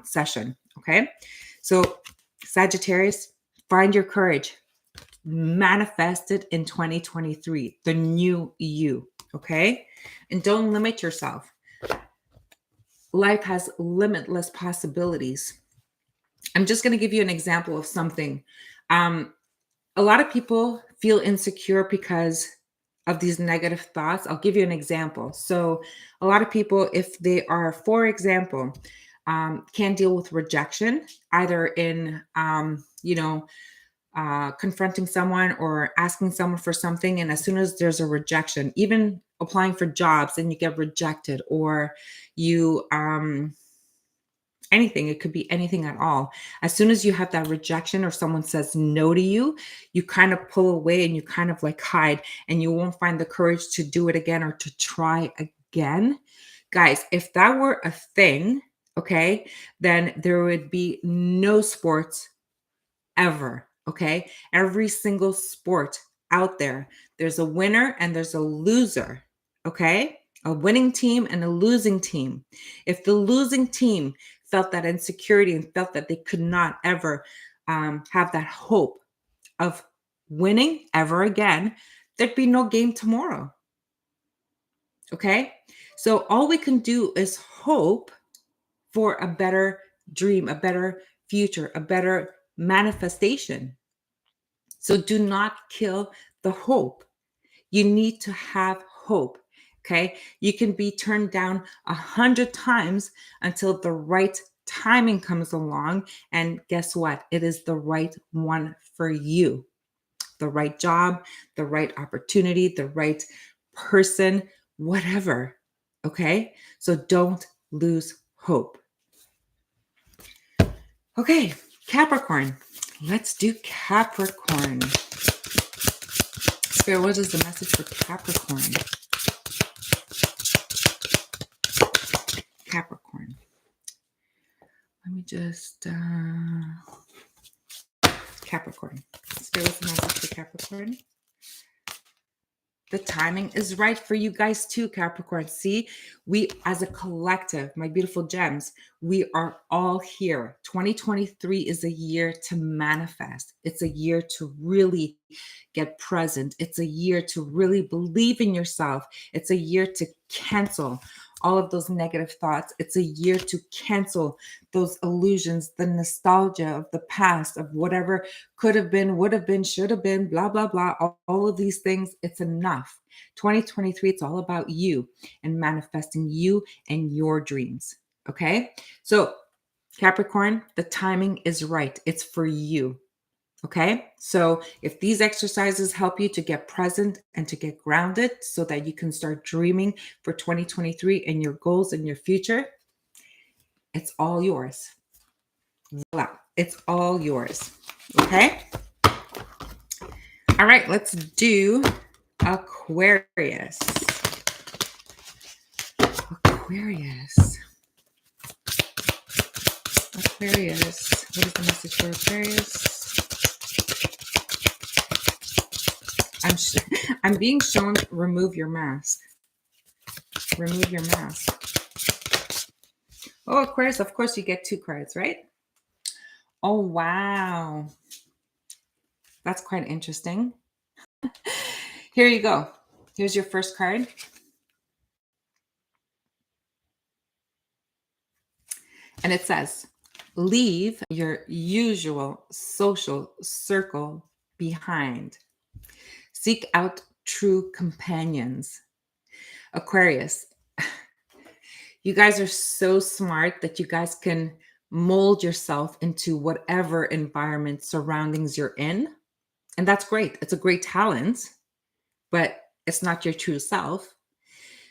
session. Okay, so Sagittarius, find your courage. Manifest it in 2023, the new you. Okay, and don't limit yourself. Life has limitless possibilities. I'm just going to give you an example of something. A lot of people feel insecure because of these negative thoughts. I'll give you an example. So a lot of people, if they are, for example, can deal with rejection, either in, confronting someone or asking someone for something. And as soon as there's a rejection, even applying for jobs, and you get rejected, or you, anything. It could be anything at all. As soon as you have that rejection or someone says no to you, you kind of pull away and you kind of like hide, and you won't find the courage to do it again or to try again. Guys, if that were a thing, okay, then there would be no sports ever. Okay. Every single sport out there, there's a winner and there's a loser. Okay. A winning team and a losing team. If the losing team felt that insecurity and felt that they could not ever have that hope of winning ever again, there'd be no game tomorrow. Okay. So all we can do is hope for a better dream, a better future, a better manifestation. So do not kill the hope. You need to have hope. Okay. You can be turned down 100 times until the right timing comes along. And guess what? It is the right one for you. The right job, the right opportunity, the right person, whatever. Okay. So don't lose hope. Okay. Capricorn. Let's do Capricorn. Spirit, what is the message for Capricorn? Capricorn. Let me just... Capricorn. Spirit, what's the message for Capricorn? The timing is right for you guys too, Capricorn. See, we as a collective, my beautiful gems, we are all here. 2023 is a year to manifest. It's a year to really get present. It's a year to really believe in yourself. It's a year to cancel all of those negative thoughts. It's a year to cancel those illusions, the nostalgia of the past, of whatever could have been, would have been, should have been, blah, blah, blah. All of these things, it's enough. 2023, it's all about you and manifesting you and your dreams. Okay. So Capricorn, the timing is right. It's for you. Okay. So if these exercises help you to get present and to get grounded so that you can start dreaming for 2023 and your goals and your future, it's all yours. Voila. It's all yours. Okay. All right. Let's do Aquarius. Aquarius. Aquarius. What is the message for Aquarius? I'm being shown remove your mask. Remove your mask. Oh, Aquarius, of course you get 2 cards, right? Oh, wow. That's quite interesting. Here you go. Here's your first card. And it says, leave your usual social circle behind. Seek out true companions. Aquarius, you guys are so smart that you guys can mold yourself into whatever environment surroundings you're in. And that's great. It's a great talent, but it's not your true self.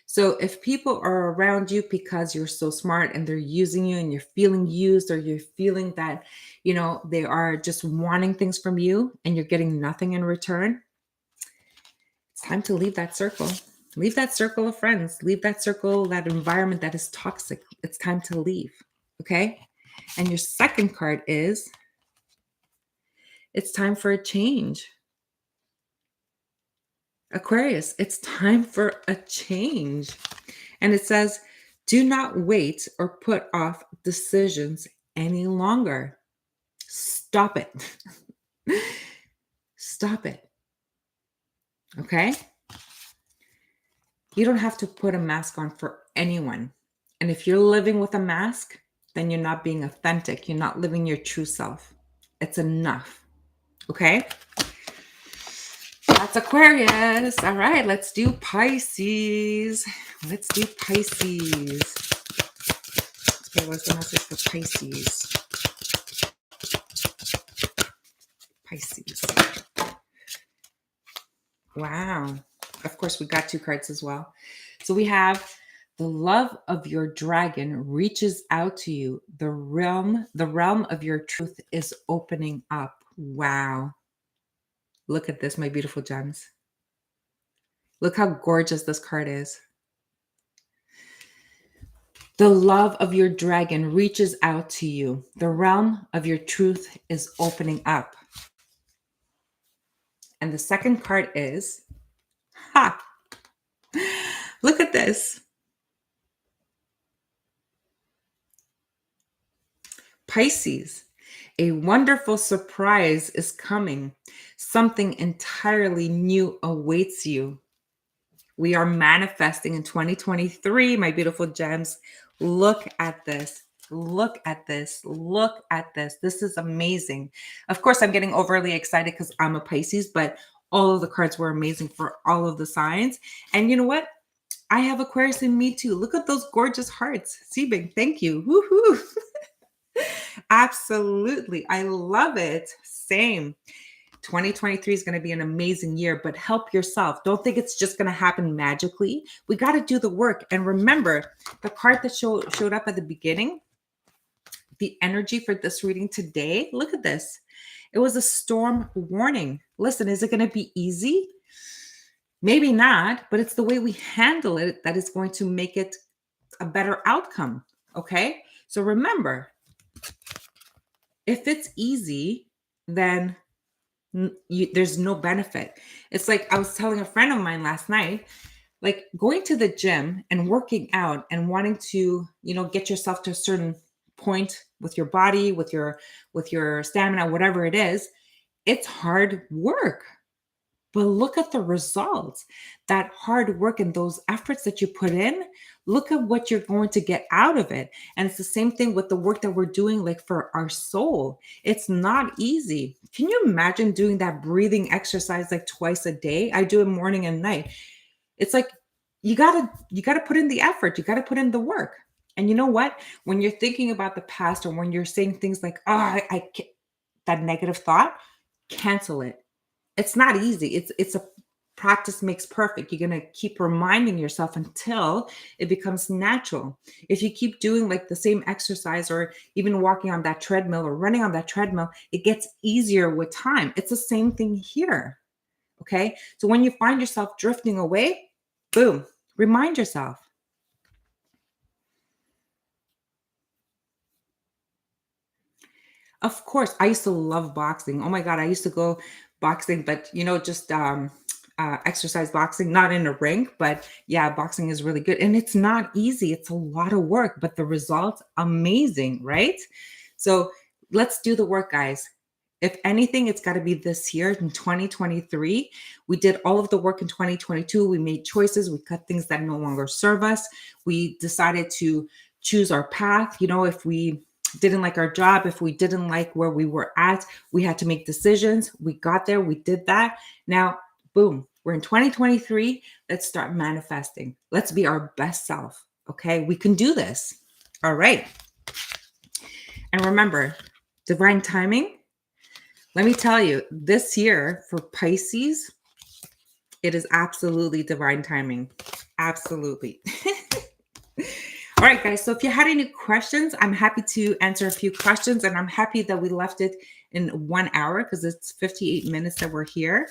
So if people are around you because you're so smart and they're using you and you're feeling used, or you're feeling that, they are just wanting things from you and you're getting nothing in return, it's time to leave that circle. Leave that circle of friends. Leave that circle, that environment that is toxic. It's time to leave. Okay. And your second card is, it's time for a change. Aquarius, it's time for a change. And it says, do not wait or put off decisions any longer. Stop it. Stop it. Okay? You don't have to put a mask on for anyone. And if you're living with a mask, then you're not being authentic. You're not living your true self. It's enough. Okay? That's Aquarius. All right, let's do Pisces. Let's do Pisces. Okay, what's the message for Pisces? Pisces. Wow. Of course, we got 2 cards as well. So we have The love of your dragon reaches out to you. The realm of your truth is opening up. Wow. Look at this, my beautiful gems. Look how gorgeous this card is. The love of your dragon reaches out to you. The realm of your truth is opening up. And the second card is, look at this. Pisces, a wonderful surprise is coming. Something entirely new awaits you. We are manifesting in 2023, my beautiful gems. Look at this. Look at this. Look at this. This is amazing. Of course, I'm getting overly excited because I'm a Pisces, but all of the cards were amazing for all of the signs. And you know what? I have Aquarius in me too. Look at those gorgeous hearts. Sebing, thank you. Woohoo. Absolutely. I love it. Same. 2023 is going to be an amazing year, but help yourself. Don't think it's just going to happen magically. We got to do the work. And remember, the card that showed up at the beginning, the energy for this reading today, look at this. It was a storm warning. Listen, is it going to be easy? Maybe not, but it's the way we handle it that is going to make it a better outcome. Okay? So remember, if it's easy, then there's no benefit. It's like I was telling a friend of mine last night, like going to the gym and working out and wanting to, get yourself to a certain point with your body, with your stamina, whatever it is. It's hard work. But look at the results, that hard work and those efforts that you put in. Look at what you're going to get out of it. And it's the same thing with the work that we're doing, like for our soul. It's not easy. Can you imagine doing that breathing exercise like twice a day? I do it morning and night. It's like you gotta put in the effort. You gotta put in the work. And you know what? When you're thinking about the past or when you're saying things like, "Oh, I can't," that negative thought, cancel it. It's not easy. It's a practice makes perfect. You're going to keep reminding yourself until it becomes natural. If you keep doing like the same exercise or even walking on that treadmill or running on that treadmill, it gets easier with time. It's the same thing here. Okay? So when you find yourself drifting away, boom, remind yourself. Of course, I used to love boxing. Oh my God, I used to go boxing, but just exercise boxing, not in a ring, but yeah, boxing is really good. And it's not easy. It's a lot of work, but the results, amazing, right? So let's do the work, guys. If anything, it's got to be this year in 2023. We did all of the work in 2022. We made choices. We cut things that no longer serve us. We decided to choose our path. If we didn't like our job, if we didn't like where we were at, we had to make decisions. We got there, we did that. Now, boom, we're in 2023. Let's start manifesting. Let's be our best self. Okay, we can do this. All right. And remember, divine timing. Let me tell you, this year for Pisces, it is absolutely divine timing. Absolutely. All right, guys. So if you had any questions, I'm happy to answer a few questions. And I'm happy that we left it in 1 hour because it's 58 minutes that we're here.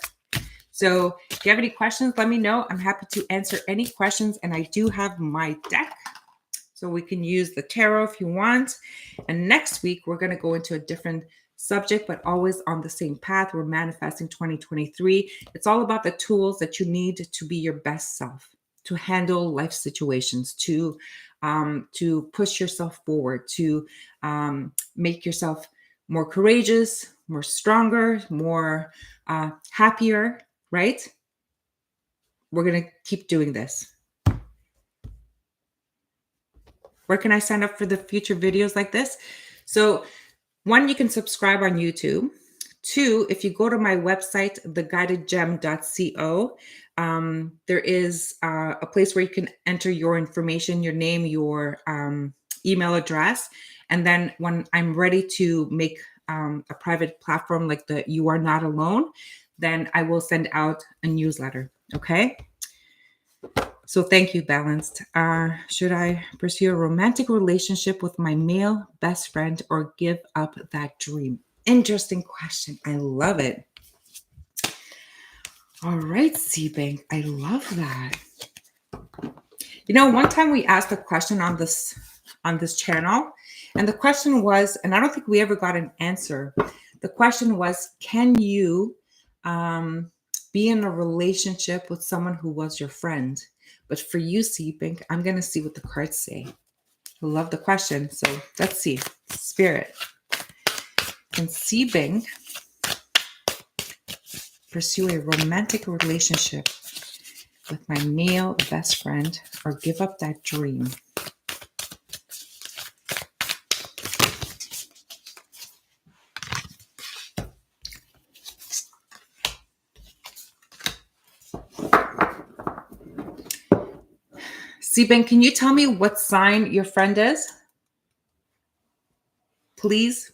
So if you have any questions, let me know. I'm happy to answer any questions. And I do have my deck. So we can use the tarot if you want. And next week, we're going to go into a different subject, but always on the same path. We're manifesting 2023. It's all about the tools that you need to be your best self, to handle life situations, to push yourself forward, to make yourself more courageous, more stronger, more happier, right? We're going to keep doing this. Where can I sign up for the future videos like this? So 1, you can subscribe on YouTube. 2, if you go to my website, theguidedgem.co, there is a place where you can enter your information, your name, your email address. And then when I'm ready to make a private platform like the You Are Not Alone, then I will send out a newsletter. Okay. So thank you, Balanced. Should I pursue a romantic relationship with my male best friend or give up that dream? Interesting question. I love it. All right, Seabank. I love that. You know, one time we asked a question on this channel, and the question was, and I don't think we ever got an answer. The question was, can you be in a relationship with someone who was your friend? But for you, Seabank, I'm going to see what the cards say. I love the question. So let's see. Spirit. Can Seabank pursue a romantic relationship with my male best friend or give up that dream? Seabank, can you tell me what sign your friend is? Please.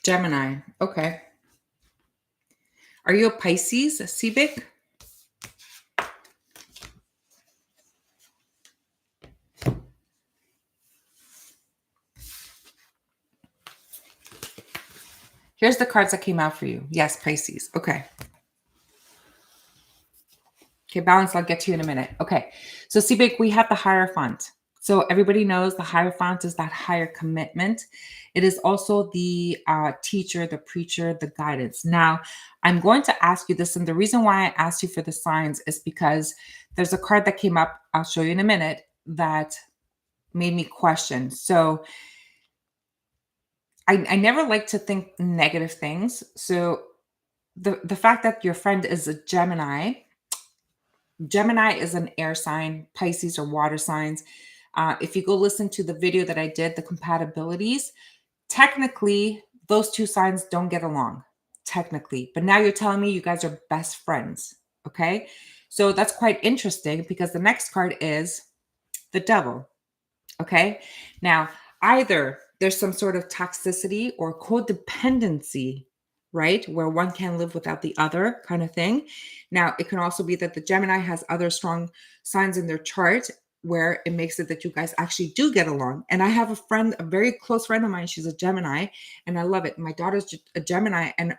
Gemini. Okay. Are you a Pisces, Seabank? Here's the cards that came out for you. Yes, Pisces. Okay. Okay, Balance, I'll get to you in a minute. Okay. So Seabank, we have the Hierophant. So everybody knows the Hierophant is that higher commitment. It is also the teacher, the preacher, the guidance. Now, I'm going to ask you this, and the reason why I asked you for the signs is because there's a card that came up, I'll show you in a minute, that made me question. So I never like to think negative things. So the fact that your friend is a Gemini is an air sign, Pisces are water signs. If you go listen to the video that I did, the compatibilities, technically those two signs don't get along, technically. But now you're telling me you guys are best friends. Okay. So that's quite interesting because the next card is the devil. Okay. Now, either there's some sort of toxicity or codependency, right? Where one can't live without the other kind of thing. Now, it can also be that the Gemini has other strong signs in their chart where it makes it that you guys actually do get along. And I have a friend, a very close friend of mine, she's a Gemini, and I love it. My daughter's a Gemini, and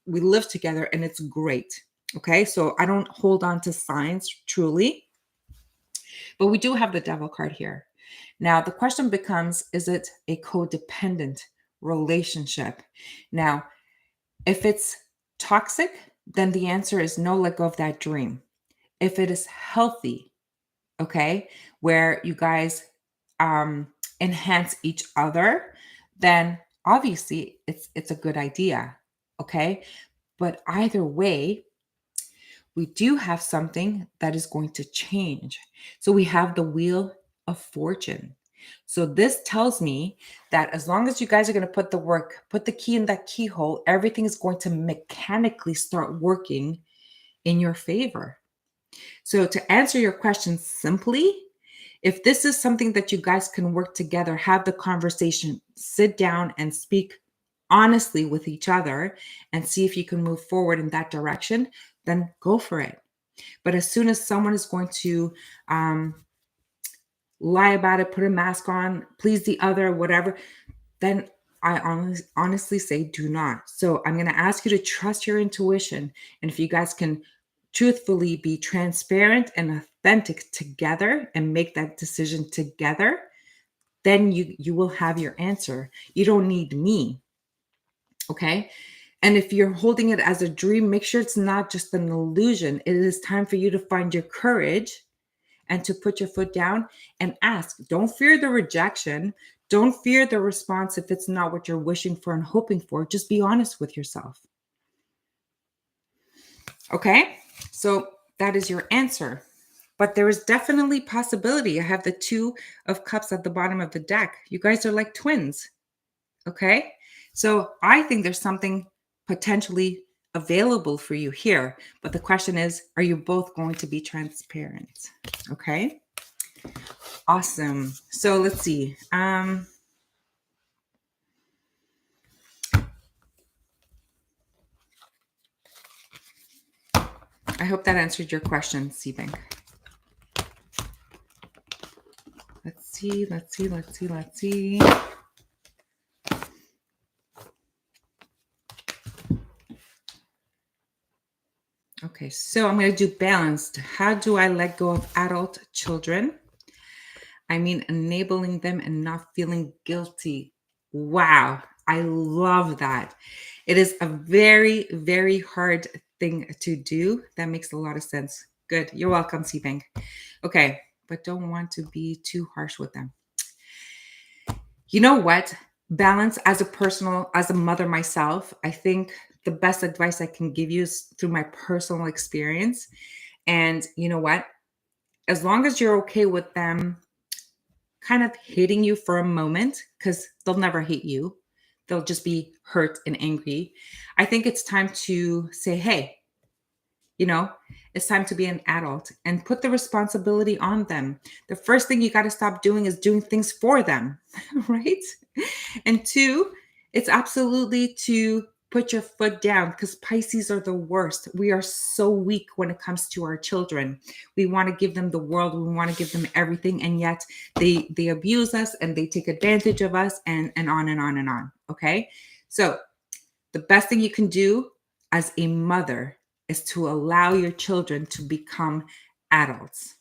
we live together, and it's great. Okay. So I don't hold on to signs truly, but we do have the devil card here. Now, the question becomes, is it a codependent relationship? Now, if it's toxic, then the answer is no, let go of that dream. If it is healthy, okay, where you guys enhance each other, then obviously it's a good idea, okay? But either way, we do have something that is going to change. So we have the Wheel of Fortune. So this tells me that as long as you guys are going to put the work, put the key in that keyhole, everything is going to mechanically start working in your favor. So to answer your question simply, if this is something that you guys can work together, have the conversation, sit down and speak honestly with each other and see if you can move forward in that direction, then go for it. But as soon as someone is going to lie about it, put a mask on, please the other, whatever, then I honestly say do not. So I'm going to ask you to trust your intuition. And if you guys can truthfully be transparent and authentic together and make that decision together, then you will have your answer. You don't need me. Okay. And if you're holding it as a dream, make sure it's not just an illusion. It is time for you to find your courage and to put your foot down and ask. Don't fear the rejection. Don't fear the response if it's not what you're wishing for and hoping for. Just be honest with yourself. Okay? So that is your answer. But there is definitely possibility. I have the Two of Cups at the bottom of the deck. You guys are like twins. Okay? So I think there's something potentially available for you here. But the question is, are you both going to be transparent? Okay? Awesome. So let's see. I hope that answered your question, Seabank. Let's see. Okay, so I'm going to do balanced. How do I let go of adult children? I mean, enabling them and not feeling guilty. Wow, I love that. It is a very, very hard thing to do. That makes a lot of sense. Good. You're welcome, Seabank. Okay, but don't want to be too harsh with them. You know what? Balance as a mother myself, I think the best advice I can give you is through my personal experience. And you know what? As long as you're okay with them kind of hating you for a moment, because they'll never hate you, they'll just be hurt and angry. I think it's time to say, hey, it's time to be an adult and put the responsibility on them. The first thing you got to stop doing is doing things for them, right? And two, it's absolutely to put your foot down, because Pisces are the worst. We are so weak when it comes to our children. We want to give them the world. We want to give them everything. And yet they abuse us and they take advantage of us and on and on and on. Okay. So the best thing you can do as a mother is to allow your children to become adults.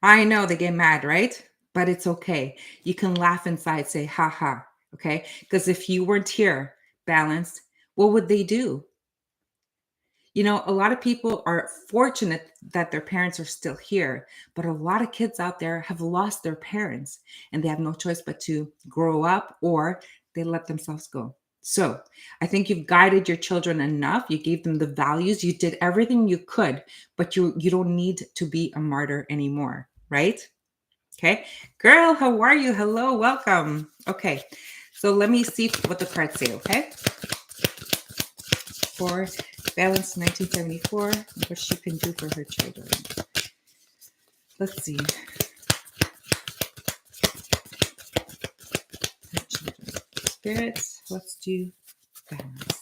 I know they get mad, right? But it's okay. You can laugh inside, say, ha ha. Okay. Because if you weren't here, balanced, what would they do? A lot of people are fortunate that their parents are still here, but a lot of kids out there have lost their parents and they have no choice but to grow up, or they let themselves go. So I think you've guided your children enough. You gave them the values. You did everything you could, but you don't need to be a martyr anymore, right? Okay. Girl, how are you? Hello, welcome. Okay. So let me see what the cards say, okay? For Balance 1974, what she can do for her children. Let's see. Her children. Spirits, let's do balance.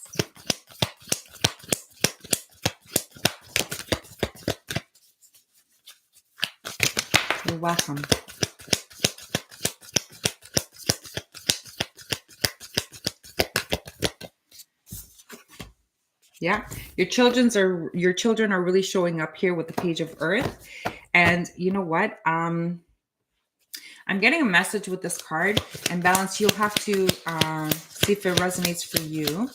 You're welcome. Yeah, your children are really showing up here with the Page of Earth. And you know what? I'm getting a message with this card, and Balance, you'll have to see if it resonates for you.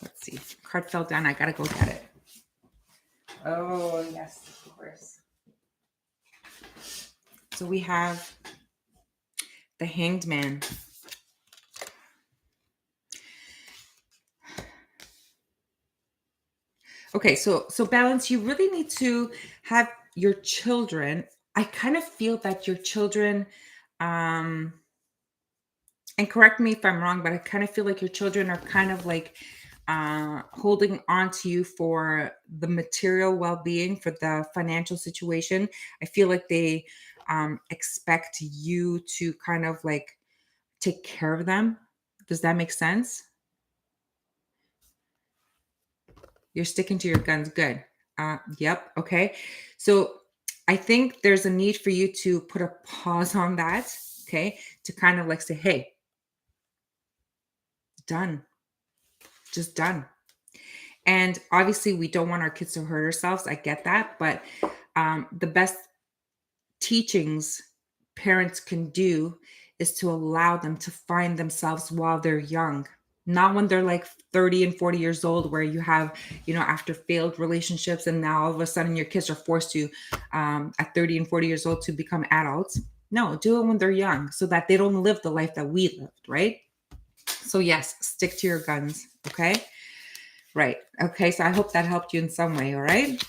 Let's see. Card fell down. I gotta go get it. Oh, yes, of course. So we have the Hanged Man. Okay, so Balance, you really need to have your children. I kind of feel that your children, and correct me if I'm wrong, but I kind of feel like your children are kind of like holding on to you for the material well-being, for the financial situation. I feel like they expect you to kind of like take care of them. Does that make sense? You're sticking to your guns. Good. Yep. Okay. So I think there's a need for you to put a pause on that. Okay. To kind of like say, hey, done. Just done. And obviously, we don't want our kids to hurt ourselves. I get that. But the best teachings parents can do is to allow them to find themselves while they're young, not when they're like 30 and 40 years old, where you have, after failed relationships, and now all of a sudden your kids are forced to, at 30 and 40 years old, to become adults. No, do it when they're young so that they don't live the life that we lived, right? So yes, stick to your guns, okay? Right. Okay, so I hope that helped you in some way, all right?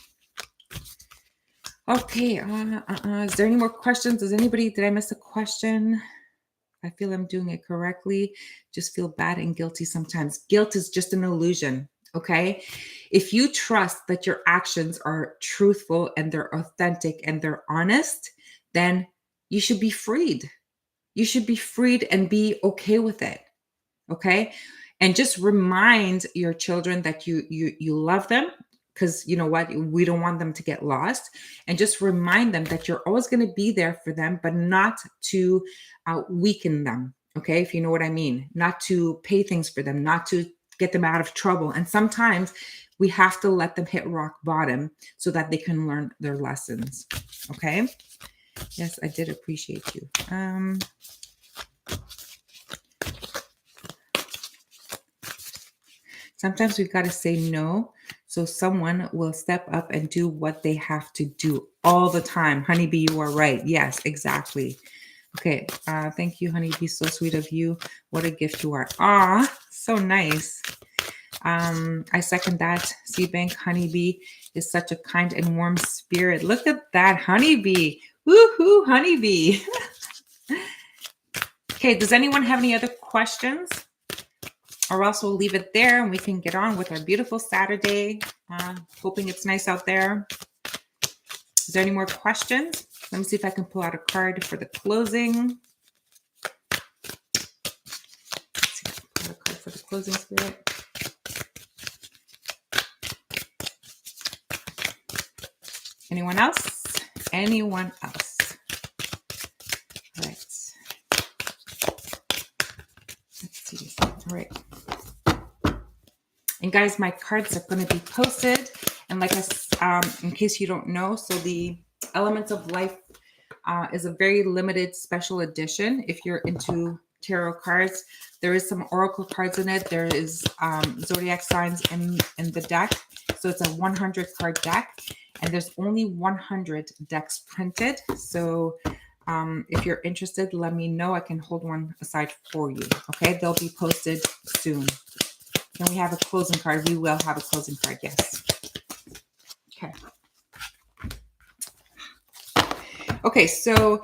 Okay, is there any more questions? Did I miss a question? I feel I'm doing it correctly. Just feel bad and guilty sometimes. Guilt is just an illusion, okay? If you trust that your actions are truthful and they're authentic and they're honest, then you should be freed. You should be freed and be okay with it. Okay. And just remind your children that you love them, because you know what, we don't want them to get lost. And just remind them that you're always going to be there for them, but not to weaken them. Okay, if you know what I mean, not to pay things for them, not to get them out of trouble. And sometimes we have to let them hit rock bottom so that they can learn their lessons. Okay. Yes, I did appreciate you. Sometimes we've got to say no, so someone will step up and do what they have to do all the time. Honeybee, you are right. Yes, exactly. Okay. Thank you, Honeybee. So sweet of you. What a gift you are. Ah, so nice. I second that. Seabank Honeybee is such a kind and warm spirit. Look at that, Honeybee. Woohoo, Honeybee. Okay, does anyone have any other questions? Or else we'll leave it there and we can get on with our beautiful Saturday. Hoping it's nice out there. Is there any more questions? Let me see if I can pull out a card for the closing. Let's see if I can pull out a card for the closing, Spirit. Anyone else? Anyone else? All right. Let's see. All right. And guys, my cards are going to be posted. And like in case you don't know, so the Elements of Life is a very limited special edition. If you're into tarot cards, there is some oracle cards in it. There is zodiac signs in the deck. So it's a 100 card deck. And there's only 100 decks printed. So if you're interested, let me know. I can hold one aside for you. Okay, they'll be posted soon. Can we have a closing card? We will have a closing card, yes. Okay. Okay, so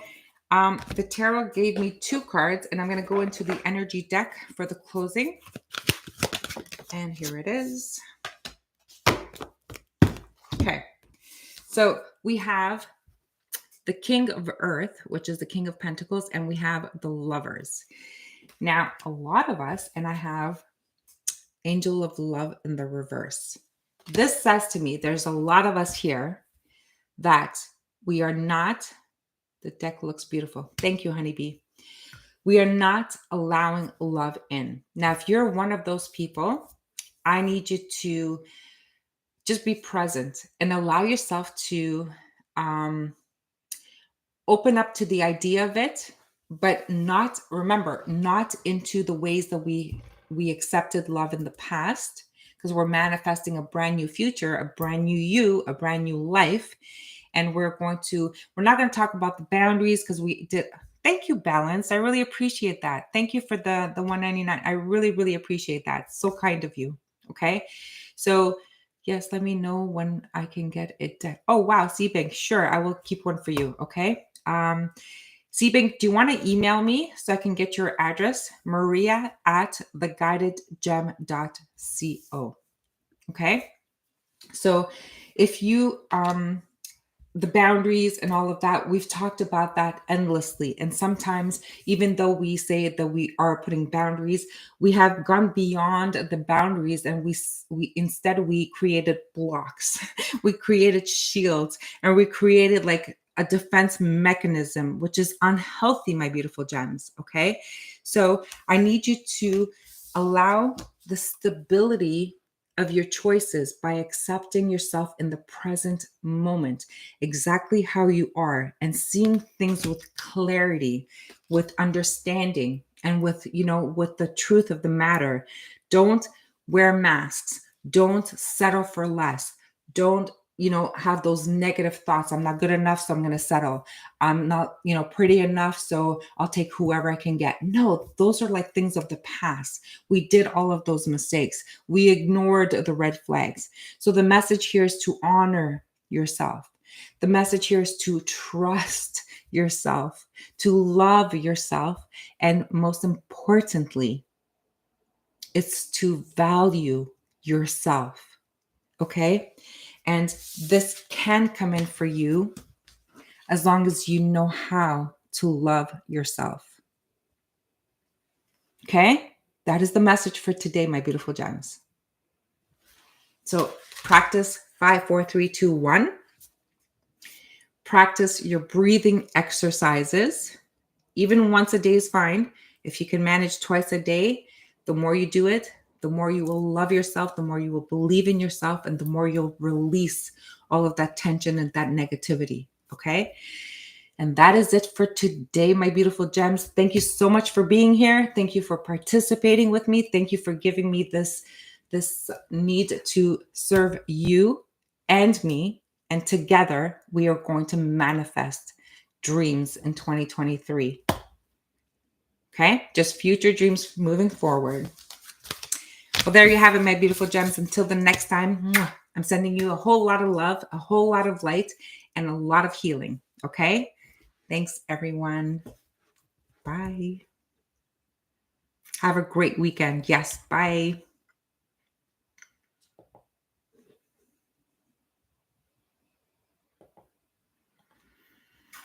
the tarot gave me 2 cards, and I'm going to go into the energy deck for the closing. And here it is. Okay, so we have the King of Earth, which is the King of Pentacles, and we have the Lovers. Now, a lot of us, and I have Angel of Love in the reverse. This says to me, there's a lot of us here that we are not, the deck looks beautiful. Thank you, Honeybee. We are not allowing love in. Now, if you're one of those people, I need you to just be present and allow yourself to open up to the idea of it, but not, remember, not into the ways that we accepted love in the past, because we're manifesting a brand new future, a brand new you, a brand new life. And we're not going to talk about the boundaries, because we did. Thank you, Balance. I really appreciate that. Thank you for the $199. I really, really appreciate that. So kind of you. Okay. So yes, let me know when I can get it. Oh, wow. Seabank. Sure. I will keep one for you. Okay. Seabank, do you want to email me so I can get your address? maria@theguidedgem.co. Okay. So if you, the boundaries and all of that, we've talked about that endlessly. And sometimes, even though we say that we are putting boundaries, we have gone beyond the boundaries, and we instead created blocks. We created shields, and we created like a defense mechanism, which is unhealthy, my beautiful gems. Okay. So I need you to allow the stability of your choices by accepting yourself in the present moment, exactly how you are, and seeing things with clarity, with understanding, and with the truth of the matter. Don't wear masks. Don't settle for less. Don't have those negative thoughts. I'm not good enough, so I'm going to settle. I'm not, pretty enough, so I'll take whoever I can get. No, those are like things of the past. We did all of those mistakes. We ignored the red flags. So the message here is to honor yourself. The message here is to trust yourself, to love yourself, and most importantly, it's to value yourself. Okay? And this can come in for you as long as you know how to love yourself. Okay? That is the message for today, my beautiful gems. So practice 5, 4, 3, 2, 1. Practice your breathing exercises. Even once a day is fine. If you can manage twice a day, the more you do it, the more you will love yourself, the more you will believe in yourself, and the more you'll release all of that tension and that negativity. Okay? And that is it for today, my beautiful gems. Thank you so much for being here. Thank you for participating with me. Thank you for giving me this need to serve you and me. And together, we are going to manifest dreams in 2023. Okay? Just future dreams moving forward. Well, there you have it, my beautiful gems. Until the next time, I'm sending you a whole lot of love, a whole lot of light, and a lot of healing. Okay? Thanks, everyone. Bye. Have a great weekend. Yes, bye.